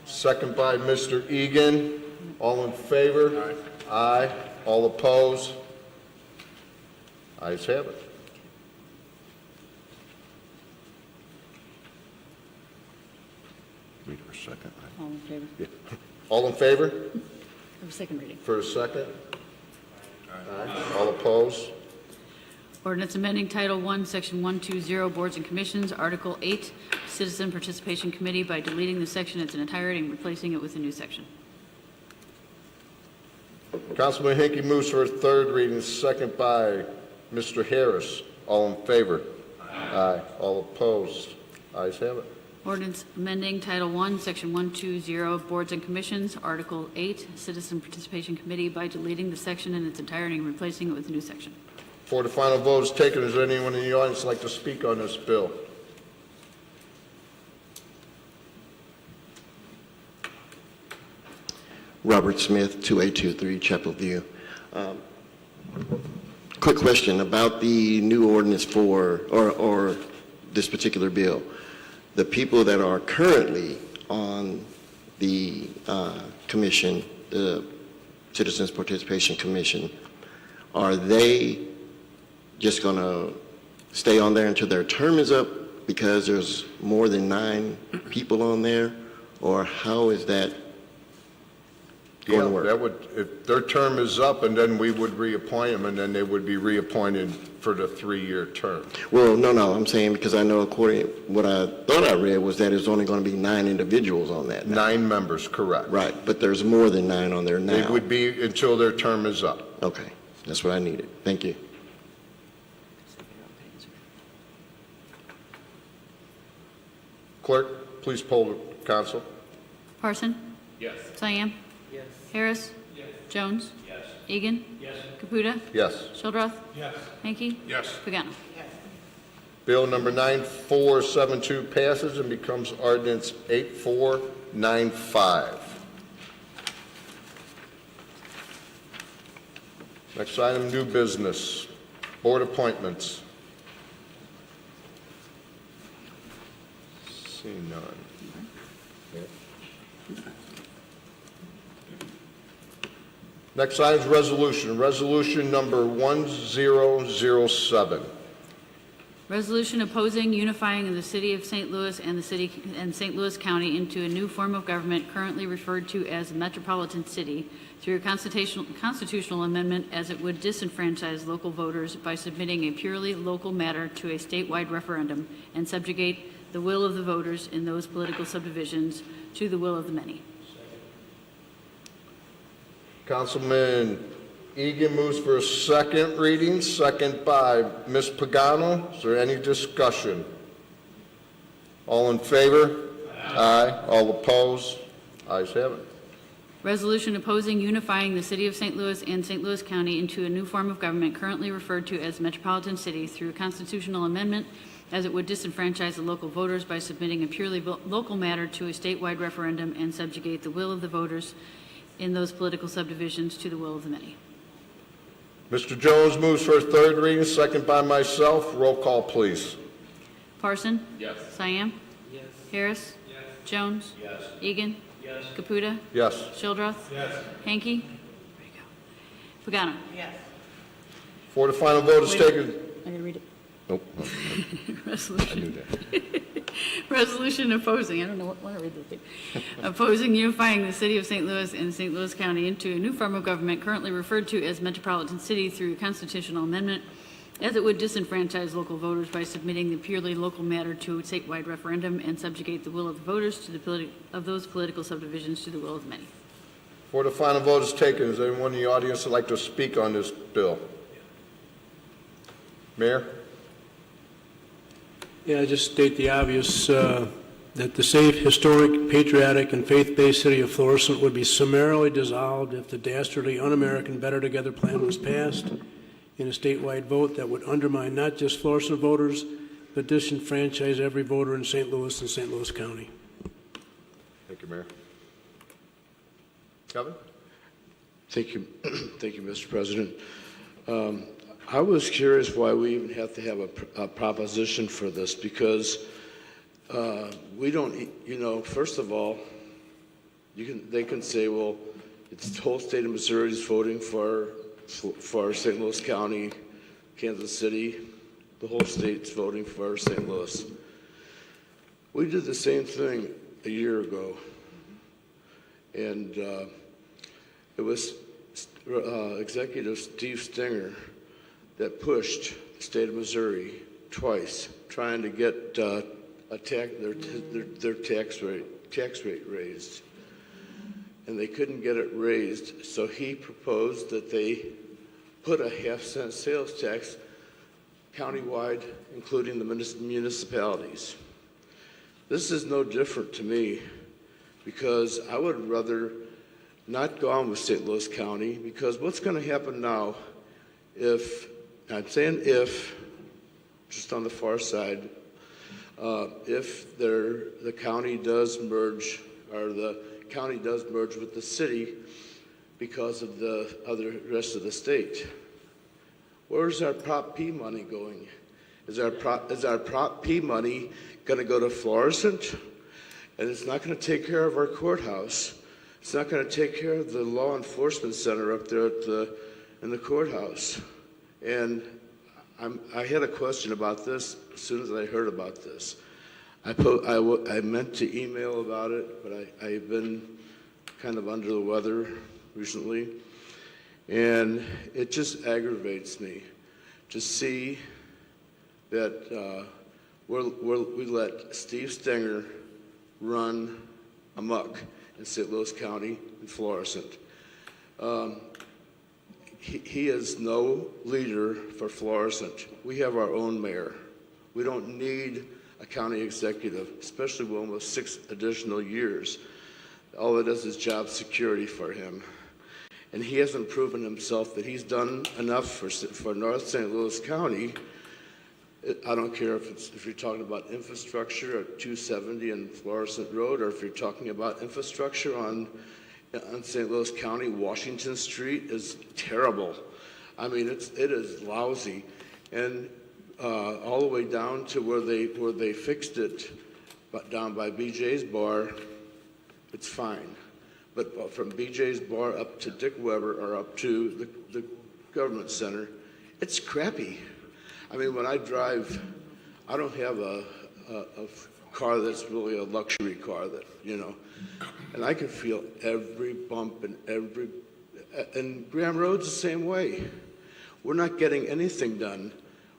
Second by Mr. Egan. All in favor? Aye. All opposed? Ayes have it. Read it for a second. All in favor? Yeah. All in favor? Of second reading. For a second? Aye. All opposed? Ordinance amending Title I, Section 120, Boards and Commissions, Article 8, Citizen Participation Committee by deleting the section in its entirety and replacing it with a new section. Councilman Hinkie moves for a third reading, second by Mr. Harris. All in favor? Aye. All opposed? Ayes have it. Ordinance amending Title I, Section 120, Boards and Commissions, Article 8, Citizen Participation Committee by deleting the section in its entirety and replacing it with a new section. Before the final vote is taken, is there anyone in the audience like to speak on this bill? Robert Smith, 2823 Chapel View. Quick question about the new ordinance for, or this particular bill. The people that are currently on the commission, the Citizens Participation Commission, are they just going to stay on there until their term is up because there's more than 9 people on there? Or how is that going to work? That would, if their term is up, and then we would reappoint them, and then they would be reappointed for the 3-year term. Well, no, I'm saying because I know according, what I thought I read was that there's only going to be 9 individuals on that now. 9 members, correct. Right, but there's more than 9 on there now. It would be until their term is up. Okay, that's what I needed. Thank you. Clerk, please poll the council. Parson? Yes. Cyan? Yes. Harris? Yes. Jones? Yes. Egan? Yes. Caputa? Yes. Shildroth? Yes. Hanky? Yes. Pagano? Bill number 9472 passes and becomes ordinance 8495. Next item, new business, board appointments. Seeing none. Next item is resolution number 1007. Resolution opposing unifying of the City of St. Louis and St. Louis County into a new form of government currently referred to as a metropolitan city through a constitutional amendment as it would disenfranchise local voters by submitting a purely local matter to a statewide referendum and subjugate the will of the voters in those political subdivisions to the will of the many. Councilman Egan moves for a second reading, second by Ms. Pagano. Is there any discussion? All in favor? Aye. All opposed? Ayes have it. Resolution opposing unifying the City of St. Louis and St. Louis County into a new form of government currently referred to as metropolitan city through a constitutional amendment as it would disenfranchise the local voters by submitting a purely local matter to a statewide referendum and subjugate the will of the voters in those political subdivisions to the will of the many. Mr. Jones moves for a third reading, second by myself. Roll call, please. Parson? Yes. Siam? Yes. Harris? Yes. Jones? Yes. Egan? Yes. Caputa? Yes. Shildroth? Yes. Hanky? Pagano? Yes. Before the final vote is Wait. taken. I gotta read it. Nope. I knew that. Resolution opposing, I don't know what to read the thing. Opposing unifying the City of St. Louis and St. Louis County into a new form of government currently referred to as metropolitan city through a constitutional amendment as it would disenfranchise local voters by submitting the purely local matter to a statewide referendum and subjugate the will of the voters to of those political subdivisions to the will of the many. Before the final vote is taken, is there anyone in the audience that would like to speak on this bill? Mayor? Yeah, I just state the obvious, that the safe, historic, patriotic, and faith-based city of Florissant would be summarily dissolved if the dastardly un-American Better Together plan was passed in a statewide vote that would undermine not just Florissant voters, but disenfranchise every voter in St. Louis and St. Louis County. Thank you, Mayor. Kevin? Thank you, thank you, Mr. President. I was curious why we even have to have a proposition for this, because we don't, first of all, they can say, well, it's the whole state of Missouri is voting for St. Louis County, Kansas City. The whole state's voting for St. Louis. We did the same thing a year ago, and it was Executive Steve Stinger that pushed the state of Missouri twice, trying to get their tax rate raised, and they couldn't get it raised. So he proposed that they put a half-cent sales tax countywide, including the municipalities. This is no different to me, because I would rather not go on with St. Louis County, because what's going to happen now if, I'm saying if, just on the far side, if the county does merge, or the county does merge with the city because of the rest of the state, where's our Prop P money going? Is our Prop P money going to go to Florissant? And it's not going to take care of our courthouse. It's not going to take care of the law enforcement center up there in the courthouse. And I had a question about this as soon as I heard about this. I meant to email about it, but I've been kind of under the weather recently. And it just aggravates me to see that we let Steve Stenger run amok in St. Louis County and Florissant. He is no leader for Florissant. We have our own mayor. We don't need a county executive, especially with almost 6 additional years. All it does is job security for him. And he hasn't proven himself that he's done enough for North St. Louis County. I don't care if you're talking about infrastructure at 270 and Florissant Road, or if you're talking about infrastructure on St. Louis County. Washington Street is terrible. I mean, it is lousy, and all the way down to where they fixed it but down by BJ's Bar, it's fine. But from BJ's Bar up to Dick Weber or up to the government center, it's crappy. I mean, when I drive, I don't have a car that's really a luxury car that, you know, and I can feel every bump and Graham Road's the same way. We're not getting anything done.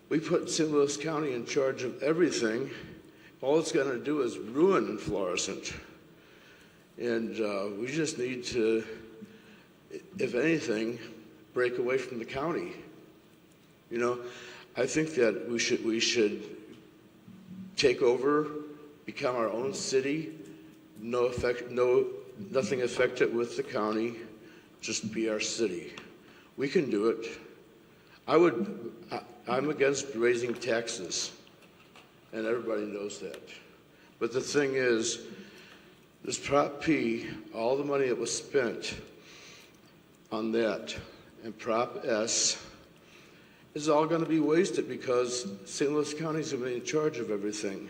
We put St. Louis County in charge of everything. All it's going to do is ruin Florissant. And we just need to, if anything, break away from the county. You know, I think that we should take over, become our own city, nothing affected with the county, just be our city. We can do it. I'm against raising taxes, and everybody knows that. But the thing is, this Prop P, all the money that was spent on that, and Prop S, is all going to be wasted because St. Louis County is going to be in charge of everything.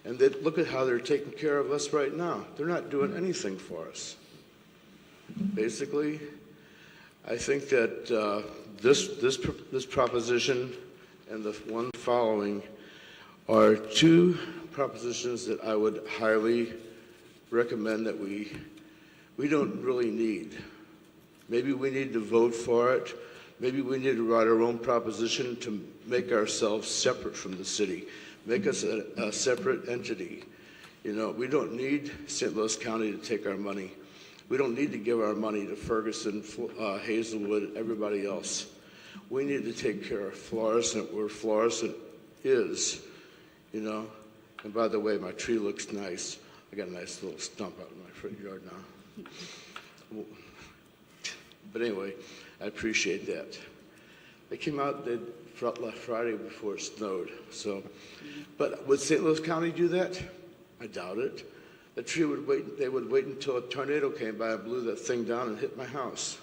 And look at how they're taking care of us right now. They're not doing anything for us. Basically, I think that this proposition and the one following are two propositions that I would highly recommend that we don't really need. Maybe we need to vote for it. Maybe we need to write our own proposition to make ourselves separate from the city, make us a separate entity. You know, we don't need St. Louis County to take our money. We don't need to give our money to Ferguson, Hazelwood, everybody else. We need to take care of Florissant where Florissant is, you know. And by the way, my tree looks nice. I got a nice little stump out in my front yard now. But anyway, I appreciate that. They came out last Friday before it snowed. So, but would St. Louis County do that? I doubt it. The tree would wait. They would wait until a tornado came by and blew that thing down and hit my house.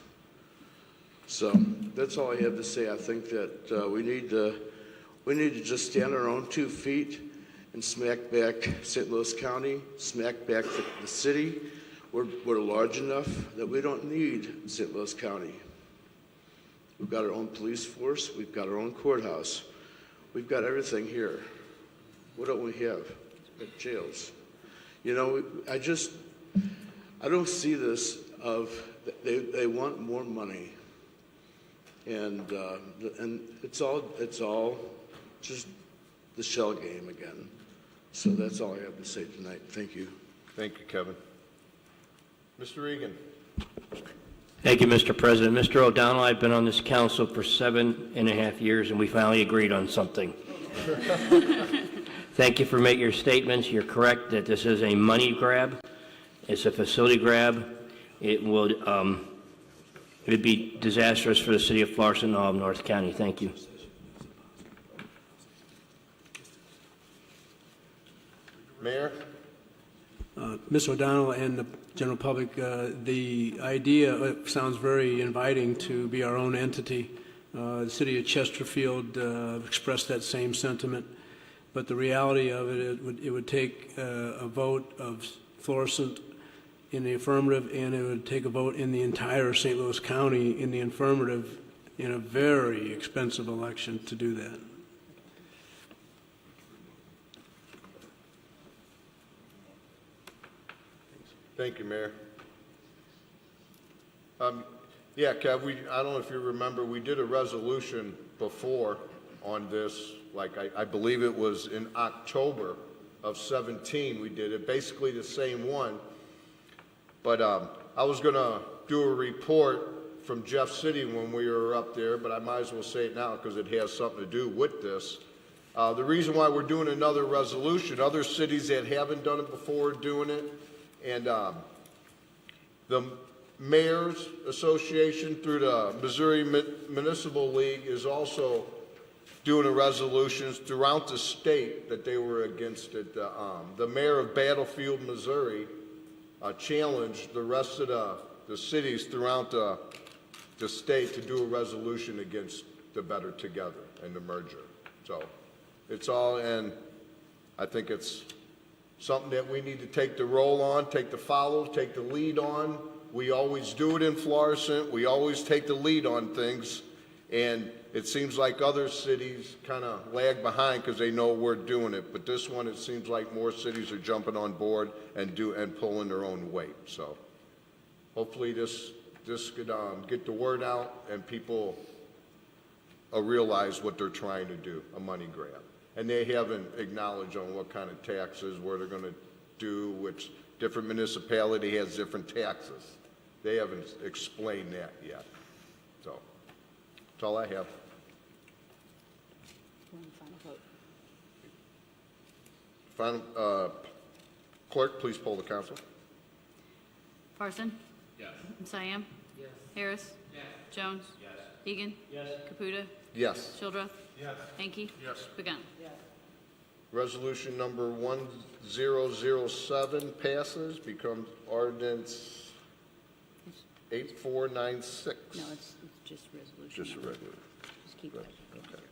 So that's all I have to say. I think that we need to just stand on our own 2 feet and smack back St. Louis County, smack back the city. We're large enough that we don't need St. Louis County. We've got our own police force. We've got our own courthouse. We've got everything here. What don't we have? We've got jails. You know, I don't see this of, they want more money. And it's all just the shell game again. So that's all I have to say tonight. Thank you. Thank you, Kevin. Mr. Regan. Thank you, Mr. President. Mr. O'Donnell, I've been on this council for 7.5 years, and we finally agreed on something. Thank you for making your statements. You're correct that this is a money grab. It's a facility grab. It would be disastrous for the city of Florissant and all of North County. Thank you. Mayor? Ms. O'Donnell and the general public, the idea sounds very inviting to be our own entity. The city of Chesterfield expressed that same sentiment, but the reality of it would take a vote of Florissant in the affirmative, and it would take a vote in the entire St. Louis County in the affirmative in a very expensive election to do that. Thank you, Mayor. Yeah, Kev, I don't know if you remember, we did a resolution before on this, like I believe it was in October of 17 we did it, basically the same one. But I was going to do a report from Jeff City when we were up there, but I might as well say it now because it has something to do with this. The reason why we're doing another resolution, other cities that haven't done it before are doing it, and the Mayor's Association through the Missouri Municipal League is also doing a resolutions throughout the state that they were against it. The mayor of Battlefield, Missouri, challenged the rest of the cities throughout the state to do a resolution against the Better Together and the merger. So it's all, and I think it's something that we need to take the role on, take the follow, take the lead on. We always do it in Florissant. We always take the lead on things. And it seems like other cities kind of lag behind because they know we're doing it. But this one, it seems like more cities are jumping on board and pulling their own weight. So hopefully this could get the word out and people realize what they're trying to do, a money grab. And they haven't acknowledged on what kind of taxes, where they're going to do, which different municipality has different taxes. They haven't explained that yet. So that's all I have. One final vote. Final, clerk, please poll the council. Parson? Yes. Siam? Yes. Harris? Yes. Jones? Yes. Egan? Yes. Caputa? Yes. Shildroth? Yes. Hanky? Yes. Pagano? Resolution number 1007 passes, becomes ordinance 8496. No, it's just resolution. Just a number. regular. Just keep it. Okay.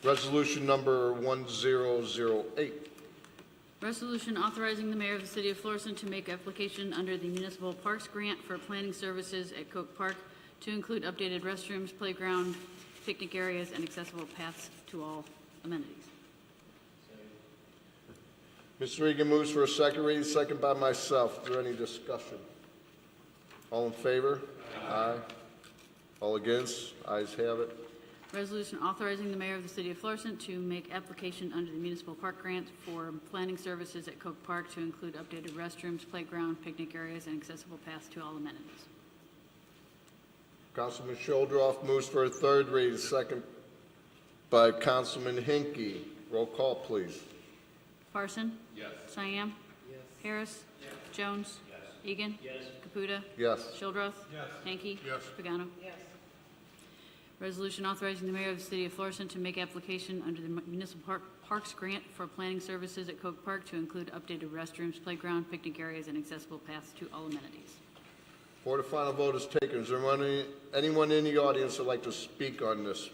Resolution number 1008. Resolution authorizing the mayor of the city of Florissant to make application under the municipal parks grant for planning services at Coke Park to include updated restrooms, playground, picnic areas, and accessible paths to all amenities. Mr. Egan moves for a second reading, second by myself. Is there any discussion? All in favor? Aye. All against? Ayes have it. Resolution authorizing the mayor of the city of Florissant to make application under the municipal park grant for planning services at Coke Park to include updated restrooms, playground, picnic areas, and accessible paths to all amenities. Councilman Shildroff moves for a third reading, second by Councilman Hinkie. Roll call, please. Parson? Yes. Siam? Yes. Harris? Yes. Jones? Yes. Egan? Yes. Caputa? Yes. Shildroth? Yes. Hanky? Yes. Pagano? Yes. Resolution authorizing the mayor of the city of Florissant to make application under the municipal parks grant for planning services at Coke Park to include updated restrooms, playground, picnic areas, and accessible paths to all amenities. Before the final vote is taken, is there anyone in the audience that would like to speak on this?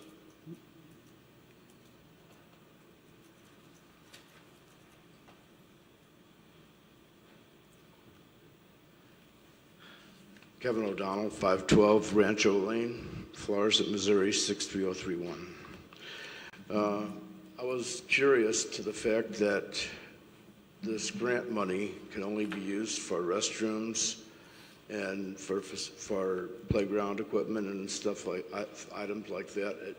Kevin O'Donnell, 512 Rancho Lane, Florissant, Missouri, 63031. I was curious to the fact that this grant money can only be used for restrooms and for playground equipment and stuff like items like that.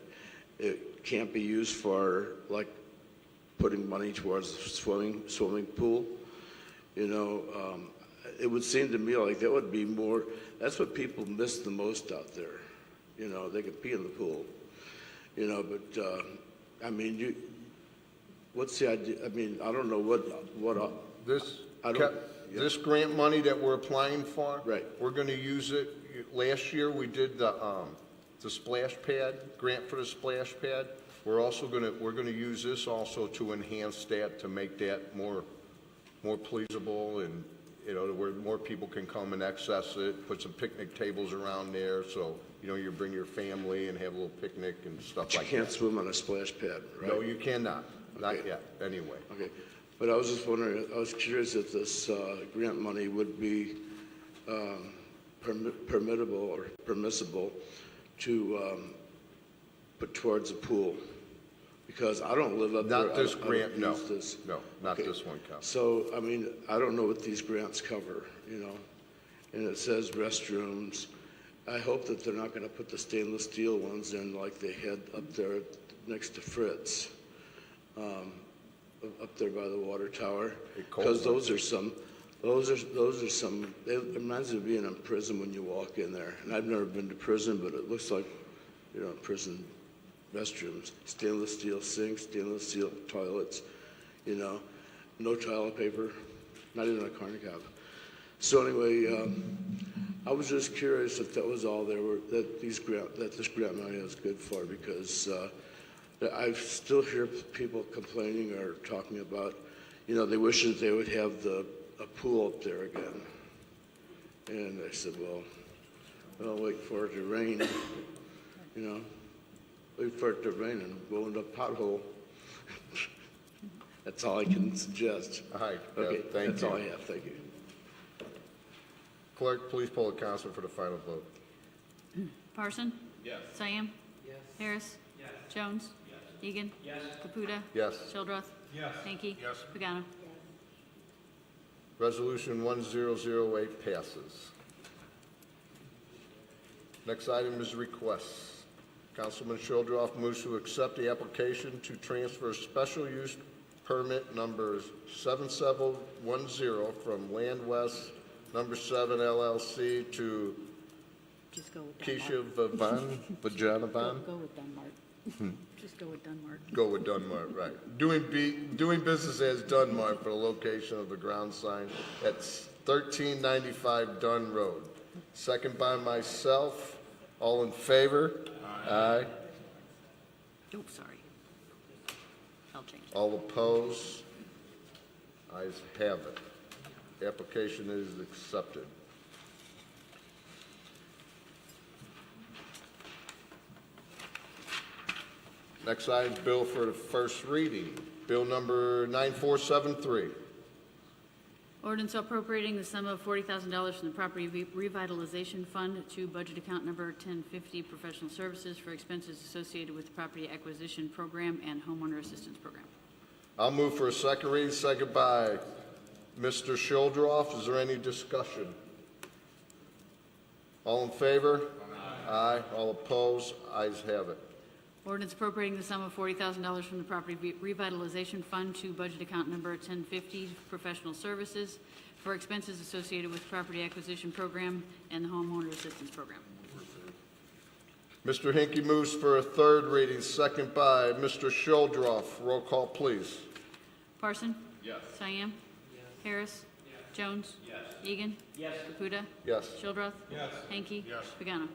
It can't be used for like putting money towards the swimming pool. You know, it would seem to me like that would be more. That's what people miss the most out there. You know, they could pee in the pool. You know, but I mean, what's the idea? I mean, I don't know what this grant money that we're applying for. Right. We're going to use it. Last year we did the splash pad grant for the splash pad. We're going to use this also to enhance that, to make that more pleasable, and you know, where more people can come and access it. Put some picnic tables around there, so you know, you bring your family and have a little picnic and stuff like that. You can't swim on a splash pad, right? No, you cannot. Not yet, anyway. Okay, but I was just wondering, I was curious if this grant money would be permissible to put towards a pool, because I don't live up there. Not this grant, no. This. No, not this one, Council. So, I mean, I don't know what these grants cover, you know, and it says restrooms. I hope that they're not going to put the stainless steel ones in like they had up there next to Fritz, up there by the water tower, because those are some. It reminds me of being in prison when you walk in there. And I've never been to prison, but it looks like, you know, prison restrooms. Stainless steel sinks, stainless steel toilets, you know, no toilet paper, not even a corn cob. So anyway, I was just curious if that was all there were, that this grant money is good for, because I still hear people complaining or talking about, you know, they wish that they would have a pool up there again. And I said, well, I'll wait for it to rain, you know, wait for it to rain and go in the pothole. That's all I can suggest. All right, Okay, thank that's you. all I have, thank you. Clerk, please poll the council for the final vote. Parson? Yes. Cyan? Yes. Harris? Yes. Jones? Yes. Egan? Yes. Caputa? Yes. Shildroth? Yes. Hanky? Yes. Pagano? Resolution 1008 passes. Next item is requests. Councilman Shildroff moves to accept the application to transfer special use permit numbers 7710 from Land West number 7 LLC to Just go with Keisha Vajana Van? Go with Dunmart. Just go with Dunmart. Go with Dunmart, right. Doing business as Dunmart for the location of the ground sign at 1395 Dunn Road. Second by myself. All in favor? Aye. Oh, sorry. I'll change it. All opposed? Ayes have it. Application is accepted. Next item, bill for the first reading. Bill number 9473. Ordinance appropriating the sum of $40,000 from the Property Revitalization Fund to budget account number 1050 Professional Services for expenses associated with the Property Acquisition Program and Homeowner Assistance Program. I'll move for a second reading, second by Mr. Shildroff. Is there any discussion? All in favor? Aye. All opposed? Ayes have it. Ordinance appropriating the sum of $40,000 from the Property Revitalization Fund to budget account number 1050 Professional Services for expenses associated with Property Acquisition Program and the Homeowner Assistance Program. Mr. Hinkie moves for a third reading, second by Mr. Shildroff. Roll call, please. Parson? Yes. Cyan? Yes. Harris? Yes. Jones? Yes. Egan? Yes. Caputa? Yes. Shildroth? Yes. Hanky? Yes. Pagano?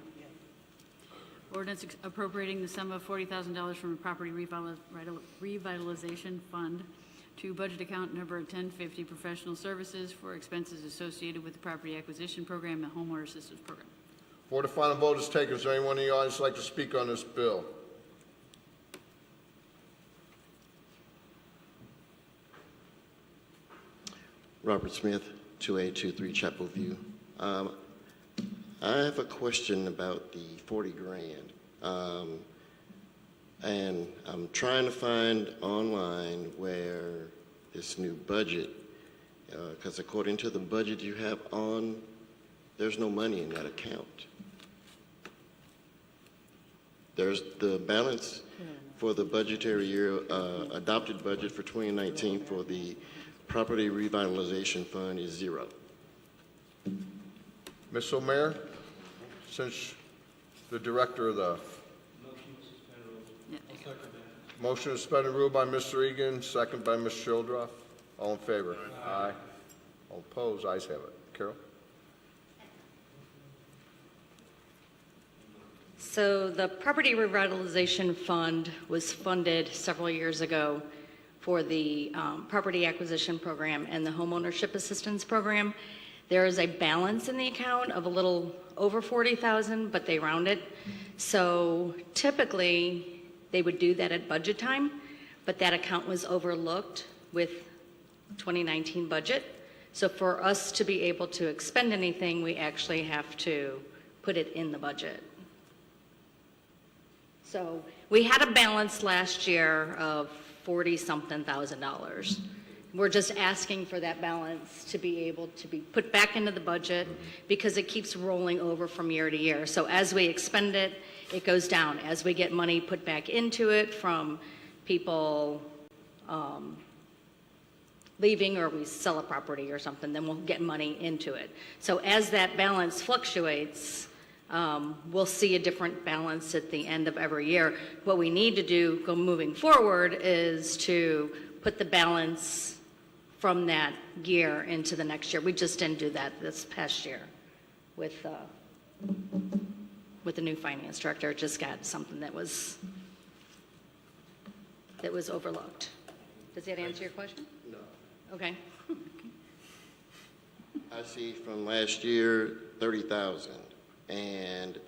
Ordinance appropriating the sum of $40,000 from the Property Revitalization Fund to budget account number 1050 Professional Services for expenses associated with the Property Acquisition Program and Homeowner Assistance Program. Before the final vote is taken, is there anyone in the audience who'd like to speak on this bill? Robert Smith, 2823 Chapel View. I have a question about the 40 grand. And I'm trying to find online where this new budget, because according to the budget you have on, there's no money in that account. There's the balance for the budgetary year, adopted budget for 2019 for the Property Revitalization Fund is zero. Ms. O'Meara, since the director of the Yeah, there you go. motion to suspend the rule by Mr. Egan, second by Ms. Shildroff. All in favor? Aye. All opposed? Ayes have it. Carol? So the Property Revitalization Fund was funded several years ago for the Property Acquisition Program and the Homeownership Assistance Program. There is a balance in the account of a little over $40,000, but they round it. So typically, they would do that at budget time, but that account was overlooked with 2019 budget. So for us to be able to expend anything, we actually have to put it in the budget. So we had a balance last year of $40-something thousand. We're just asking for that balance to be able to be put back into the budget because it keeps rolling over from year to year. So as we expend it, it goes down. As we get money put back into it from people leaving or we sell a property or something, then we'll get money into it. So as that balance fluctuates, we'll see a different balance at the end of every year. What we need to do moving forward is to put the balance from that year into the next year. We just didn't do that this past year with the new finance director. It just got something that was overlooked. Does that answer your question? No. Okay. I see from last year, 30,000. And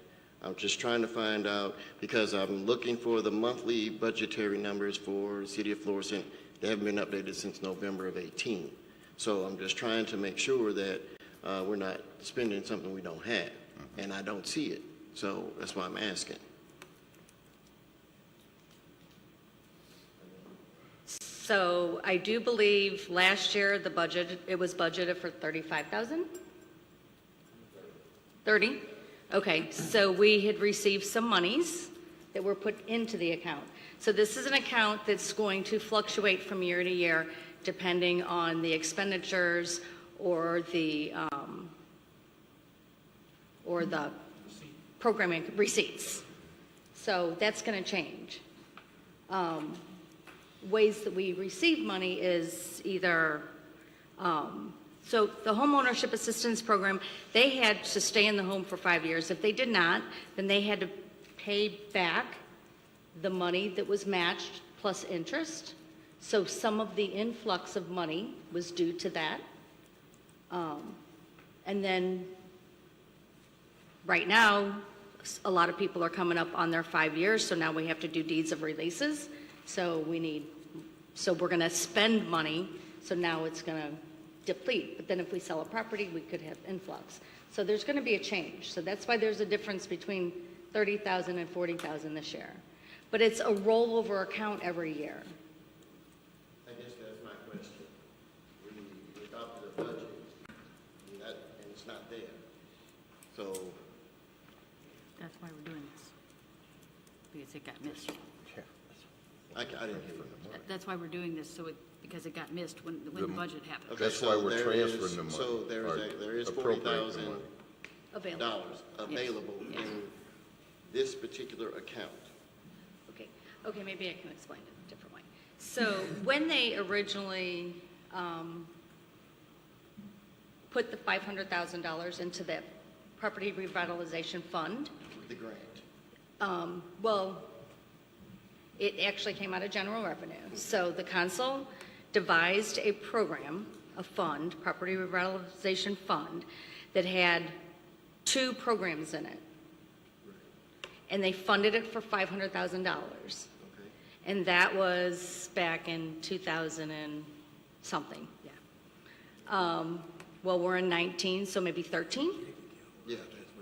I'm just trying to find out, because I'm looking for the monthly budgetary numbers for the city of Florissant. They haven't been updated since November of 18. So I'm just trying to make sure that we're not spending something we don't have, and I don't see it. So that's why I'm asking. So I do believe last year the budget, it was budgeted for 35,000? 30? Okay, so we had received some monies that were put into the account. So this is an account that's going to fluctuate from year to year depending on the expenditures or the programming receipts. So that's going to change. Ways that we receive money is either, so the home ownership assistance program, they had to stay in the home for 5 years. If they did not, then they had to pay back the money that was matched plus interest. So some of the influx of money was due to that. And then right now, a lot of people are coming up on their 5 years, so now we have to do deeds of releases. So we're going to spend money, so now it's going to deplete. But then if we sell a property, we could have influx. So there's going to be a change. So that's why there's a difference between 30,000 and 40,000 this year. But it's a rollover account every year. I guess that's my question. We adopted a budget, and it's not there. So That's why we're doing this, because it got missed. I didn't hear it. That's why we're doing this, because it got missed when the budget happened. Okay, That's so why we're there transferring is- the money, So there or is appropriating the $40,000 money. Available. Yes. in this particular account. Okay, maybe I can explain it a different way. So when they originally put the $500,000 into that property revitalization fund, The grant. well, it actually came out of general revenue. So the council devised a program, a fund, property revitalization fund, that had 2 programs in it. And they funded it for $500,000. And that was back in 2000 and something, yeah. Well, we're in 19, so maybe 13? Yeah.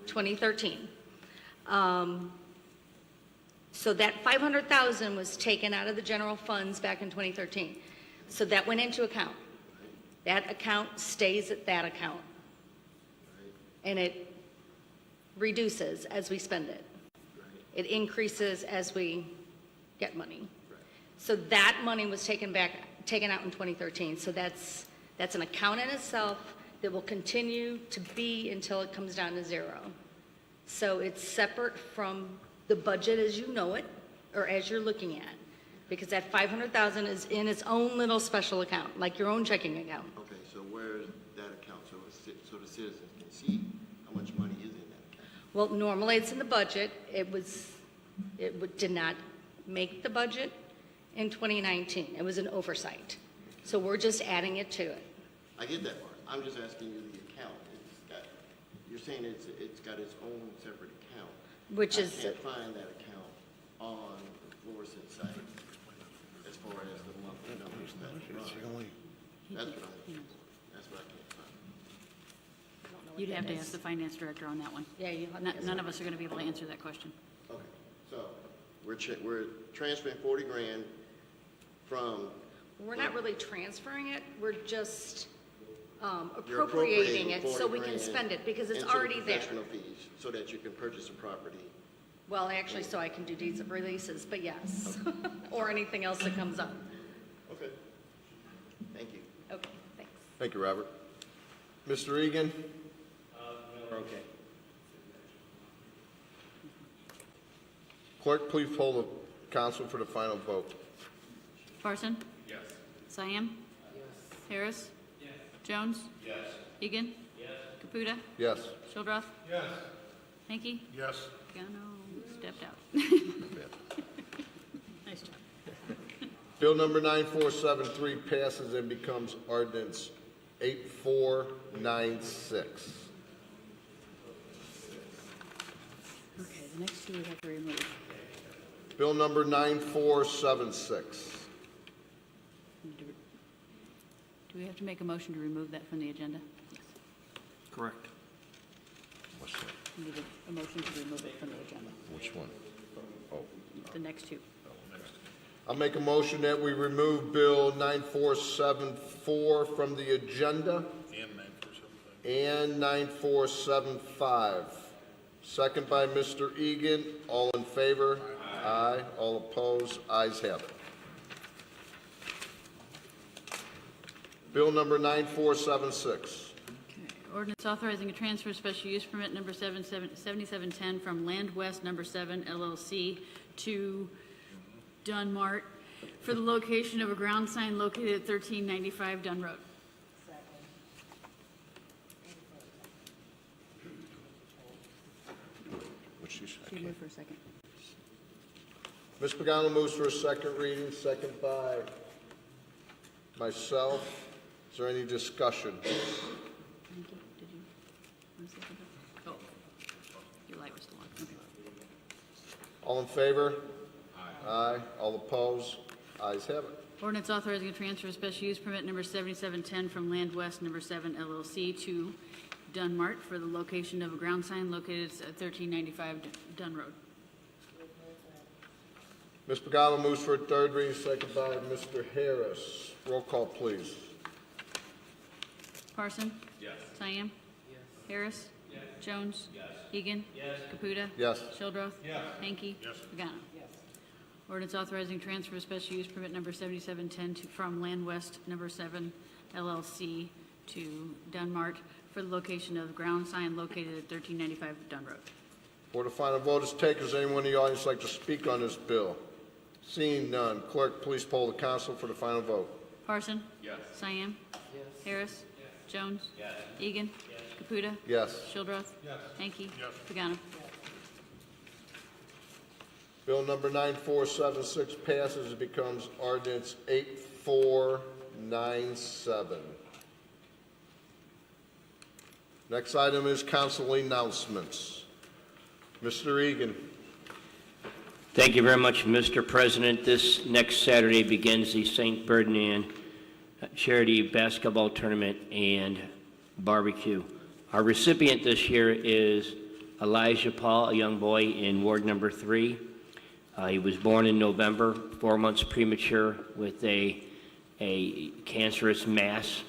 2013. So that $500,000 was taken out of the general funds back in 2013. So that went into account. That account stays at that account. And it reduces as we spend it. It increases as we get money. So that money was taken out in 2013. So that's an account in itself that will continue to be until it comes down to 0. So it's separate from the budget as you know it, or as you're looking at, because that $500,000 is in its own little special account, like your own checking account. Okay, so where is that account, so the citizens can see how much money is in that account? Well, normally it's in the budget. Did not make the budget in 2019. It was an oversight. So we're just adding it to it. I get that part. I'm just asking you the account. You're saying it's got its own separate account. Which is. I can't find that account on the Florissant site as far as the monthly numbers that run. That's what I'm looking for. That's what I can't find. You'd have to ask the finance director on that one. Yeah, None of us are going to be able to answer that question. Okay, so we're transferring 40 grand from. We're not really transferring it. We're just You're appropriating it so 40 we can grand spend it because it's into the already there. professional fees, so that you can purchase a property. Well, actually, so I can do deeds of releases, but yes. Or anything else that comes up. Okay. Thank you. Okay, thanks. Thank you, Robert. Mr. Egan? We're okay. Clerk, please poll the council for the final vote. Parson? Yes. Cyan? Yes. Harris? Yes. Jones? Yes. Egan? Yes. Caputa? Yes. Shildroth? Yes. Hanky? Yes. Gano stepped out. Nice job. Bill number 9473 passes and becomes ordinance 8496. Okay, the next two we have to remove. Bill number 9476. Do we have to make a motion to remove that from the agenda? Yes. Correct. We need a motion to remove it from the agenda, Which one? Oh. the next two. I'll make a motion that we remove Bill 9474 from the agenda and 9475. Second by Mr. Egan. All in favor? Aye. All opposed? Ayes have it. Bill number 9476. Ordinance authorizing a transfer of special use permit number 7710 from Land West number 7 LLC to Dunmart for the location of a ground sign located at 1395 Dunn Road. Should move for a second. Ms. Pagano moves for a second reading, second by myself. Is there any discussion? Thank you. Did you want to second it? Oh, your light was still on. Okay. All in favor? Aye. All opposed? Ayes have it. Ordinance authorizing a transfer of special use permit number 7710 from Land West number 7 LLC to Dunmart for the location of a ground sign located at 1395 Dunn Road. Ms. Pagano moves for a third reading, second by Mr. Harris. Roll call, please. Parson? Yes. Cyan? Yes. Harris? Yes. Jones? Yes. Egan? Yes. Caputa? Yes. Shildroth? Yes. Hanky? Yes. Pagano? Yes. Ordinance authorizing transfer of special use permit number 7710 from Land West number 7 LLC to Dunmart for the location of ground sign located at 1395 Dunn Road. Before the final vote is taken, does anyone in the audience like to speak on this bill? Seeing none, clerk, please poll the council for the final vote. Parson? Yes. Cyan? Yes. Harris? Yes. Jones? Yes. Egan? Yes. Caputa? Yes. Shildroth? Yes. Hanky? Yes. Pagano? Bill number 9476 passes and becomes ordinance 8497. Next item is council announcements. Mr. Egan. Thank you very much, Mr. President. This next Saturday begins the St. Ferdinand Charity Basketball Tournament and Barbecue. Our recipient this year is Elijah Paul, a young boy in Ward number 3. He was born in November, 4 months premature with a cancerous mass,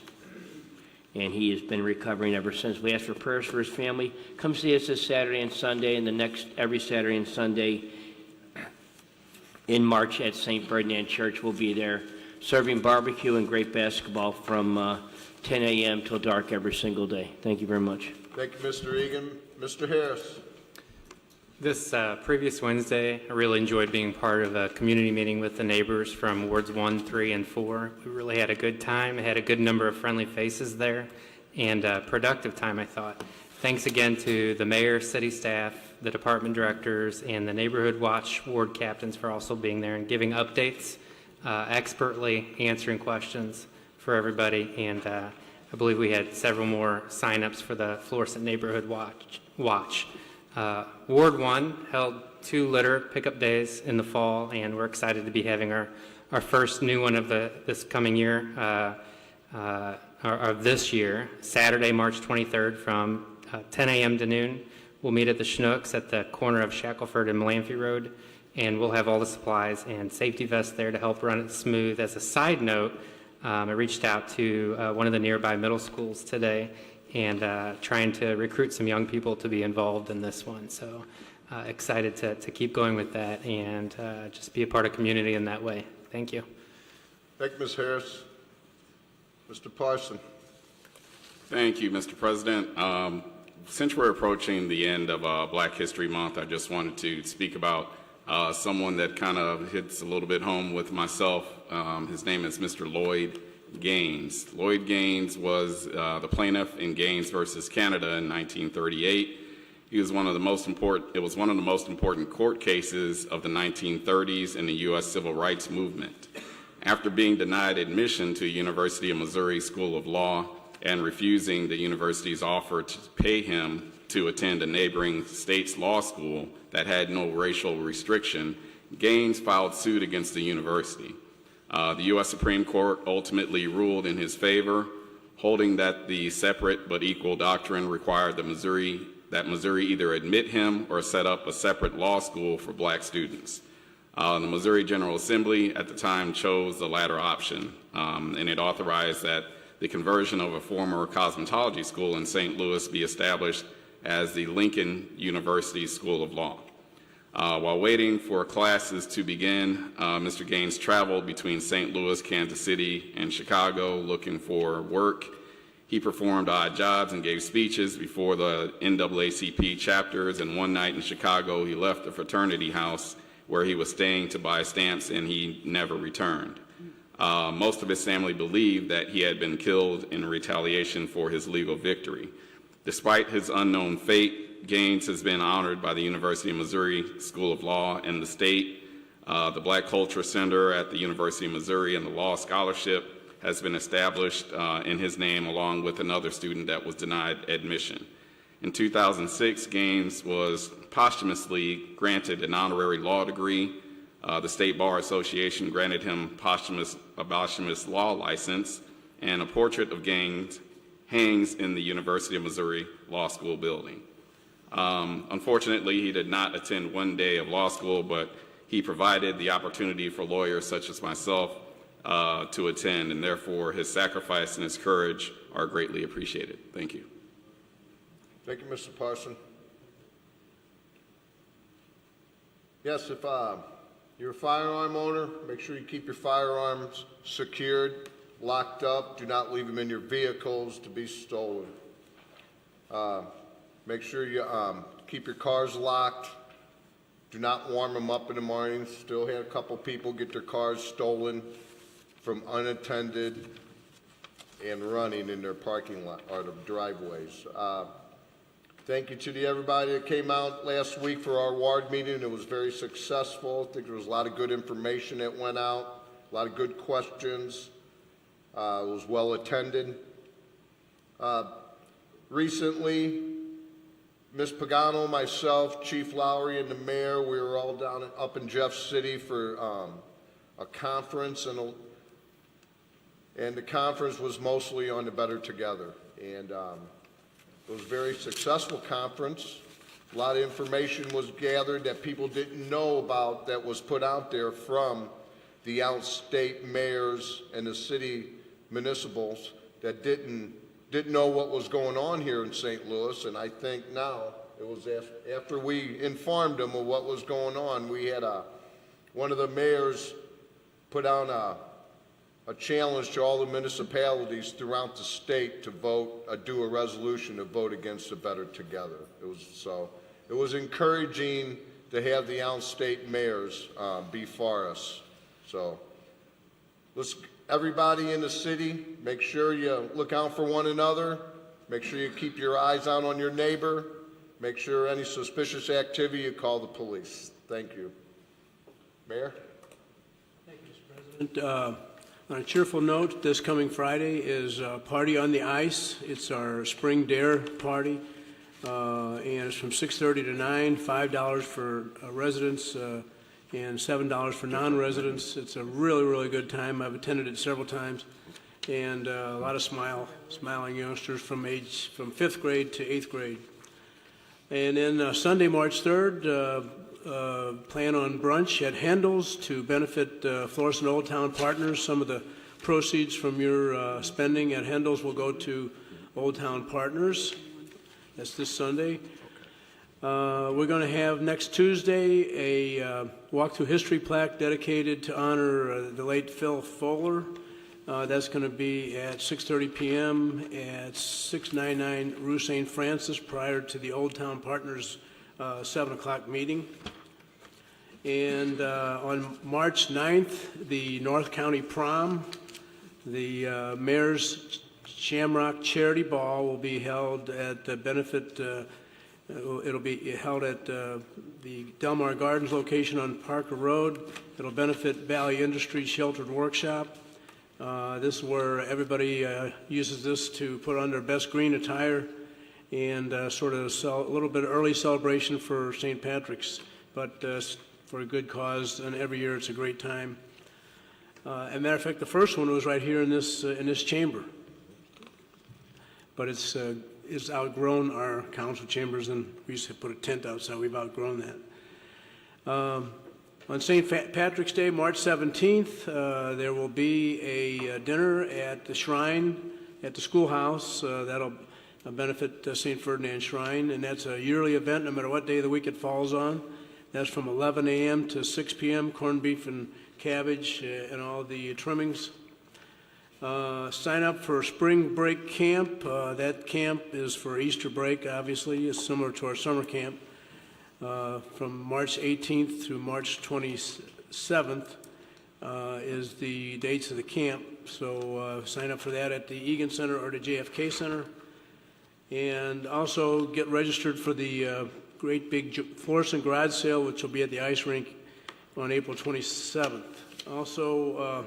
and he has been recovering ever since. We ask for prayers for his family. Come see us this Saturday and Sunday, and the next every Saturday and Sunday in March at St. Ferdinand Church. We'll be there serving barbecue and great basketball from 10 a.m. till dark every single day. Thank you very much. Thank you, Mr. Egan. Mr. Harris. This previous Wednesday, I really enjoyed being part of a community meeting with the neighbors from wards 1, 3, and 4. We really had a good time. I had a good number of friendly faces there and a productive time, I thought. Thanks again to the mayor, city staff, the department directors, and the neighborhood watch ward captains for also being there and giving updates, expertly answering questions for everybody. And I believe we had several more signups for the Florissant neighborhood watch. Ward 1 held 2 litter pickup days in the fall, and we're excited to be having our first new one of this coming year, of this year, Saturday, March 23rd from 10 a.m. to noon. We'll meet at the Schnucks at the corner of Shackelford and Melanphy Road, and we'll have all the supplies and safety vests there to help run it smooth. As a side note, I reached out to one of the nearby middle schools today and trying to recruit some young people to be involved in this one. So excited to keep going with that and just be a part of community in that way. Thank you. Thank you, Ms. Harris. Mr. Parson. Thank you, Mr. President. Since we're approaching the end of Black History Month, I just wanted to speak about someone that kind of hits a little bit home with myself. His name is Mr. Lloyd Gaines. Lloyd Gaines was the plaintiff in Gaines versus Canada in 1938. He was one of the most important. It was one of the most important court cases of the 1930s in the U.S. Civil Rights Movement. After being denied admission to University of Missouri School of Law and refusing the university's offer to pay him to attend a neighboring state's law school that had no racial restriction, Gaines filed suit against the university. The U.S. Supreme Court ultimately ruled in his favor, holding that the separate but equal doctrine required that Missouri either admit him or set up a separate law school for black students. The Missouri General Assembly at the time chose the latter option, and it authorized that the conversion of a former cosmetology school in St. Louis be established as the Lincoln University School of Law. While waiting for classes to begin, Mr. Gaines traveled between St. Louis, Kansas City, and Chicago looking for work. He performed odd jobs and gave speeches before the NAACP chapters, and one night in Chicago he left the fraternity house where he was staying to buy stamps, and he never returned. Most of his family believed that he had been killed in retaliation for his legal victory. Despite his unknown fate, Gaines has been honored by the University of Missouri School of Law and the state. The Black Culture Center at the University of Missouri and the Law Scholarship has been established in his name, along with another student that was denied admission. In 2006, Gaines was posthumously granted an honorary law degree. The State Bar Association granted him a posthumous law license, and a portrait of Gaines hangs in the University of Missouri Law School building. Unfortunately, he did not attend one day of law school, but he provided the opportunity for lawyers such as myself to attend, and therefore his sacrifice and his courage are greatly appreciated. Thank you. Thank you, Mr. Parson. Yes, if you're a firearm owner, make sure you keep your firearms secured, locked up. Do not leave them in your vehicles to be stolen. Make sure you keep your cars locked. Do not warm them up in the morning. Still had a couple people get their cars stolen from unattended and running in their parking lot or the driveways. Thank you to everybody that came out last week for our ward meeting. It was very successful. I think there was a lot of good information that went out, a lot of good questions. It was well attended. Recently, Ms. Pagano, myself, Chief Lowry, and the mayor, we were all up in Jeff City for a conference, and the conference was mostly on the Better Together. And it was a very successful conference. A lot of information was gathered that people didn't know about that was put out there from the outstate mayors and the city municipals that didn't know what was going on here in St. Louis. And I think now, it was after we informed them of what was going on, we had one of the mayors put out a challenge to all the municipalities throughout the state to do a resolution to vote against the Better Together. It was encouraging to have the outstate mayors be for us. So everybody in the city, make sure you look out for one another. Make sure you keep your eyes out on your neighbor. Make sure any suspicious activity, you call the police. Thank you. Mayor? Thank you, Mr. President. On a cheerful note, this coming Friday is Party on the Ice. It's our Spring Dare party, and it's from 6:30 to 9, $5 for residents and $7 for non-residents. It's a really, really good time. I've attended it several times, and a lot of smiling youngsters from 5th grade to 8th grade. And then Sunday, March 3rd, plan on brunch at Handel's to benefit Florissant Old Town Partners. Some of the proceeds from your spending at Handel's will go to Old Town Partners. That's this Sunday. We're going to have next Tuesday a Walk Through History plaque dedicated to honor the late Phil Fuller. That's going to be at 6:30 p.m. at 699 Rue St. Francis prior to the Old Town Partners 7 o'clock meeting. And on March 9th, the North County Prom, the Mayor's Shamrock Charity Ball will be held at the benefit, it'll be held at the Delmar Gardens location on Parker Road. It'll benefit Valley Industries Sheltered Workshop. This is where everybody uses this to put on their best green attire and sort of a little bit early celebration for St. Patrick's, but for a good cause, and every year it's a great time. As a matter of fact, the first one was right here in this chamber, but it's outgrown our council chambers, and we used to put a tent outside. We've outgrown that. On St. Patrick's Day, March 17th, there will be a dinner at the shrine at the schoolhouse. That'll benefit St. Ferdinand Shrine, and that's a yearly event no matter what day of the week it falls on. That's from 11 a.m. to 6 p.m., corned beef and cabbage and all the trimmings. Sign up for spring break camp. That camp is for Easter break, obviously. It's similar to our summer camp. From March 18th through March 27th is the dates of the camp. So sign up for that at the Egan Center or the JFK Center. And also get registered for the great big Florissant garage sale, which will be at the ice rink on April 27th. Also,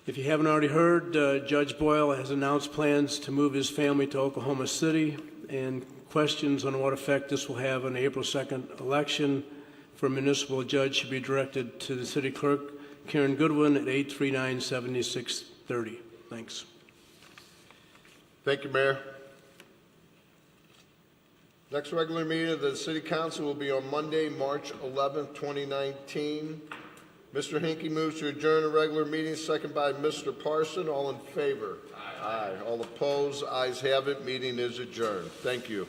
if you haven't already heard, Judge Boyle has announced plans to move his family to Oklahoma City, and questions on what effect this will have on the April 2nd election for a municipal judge should be directed to the city clerk, Karen Goodwin, at 839-7630. Thanks. Thank you, Mayor. Next regular meeting of the City Council will be on Monday, March 11th, 2019. Mr. Hinkie moves to adjourn the regular meeting, second by Mr. Parson. All in favor? Aye. All opposed? Ayes have it. Meeting is adjourned. Thank you.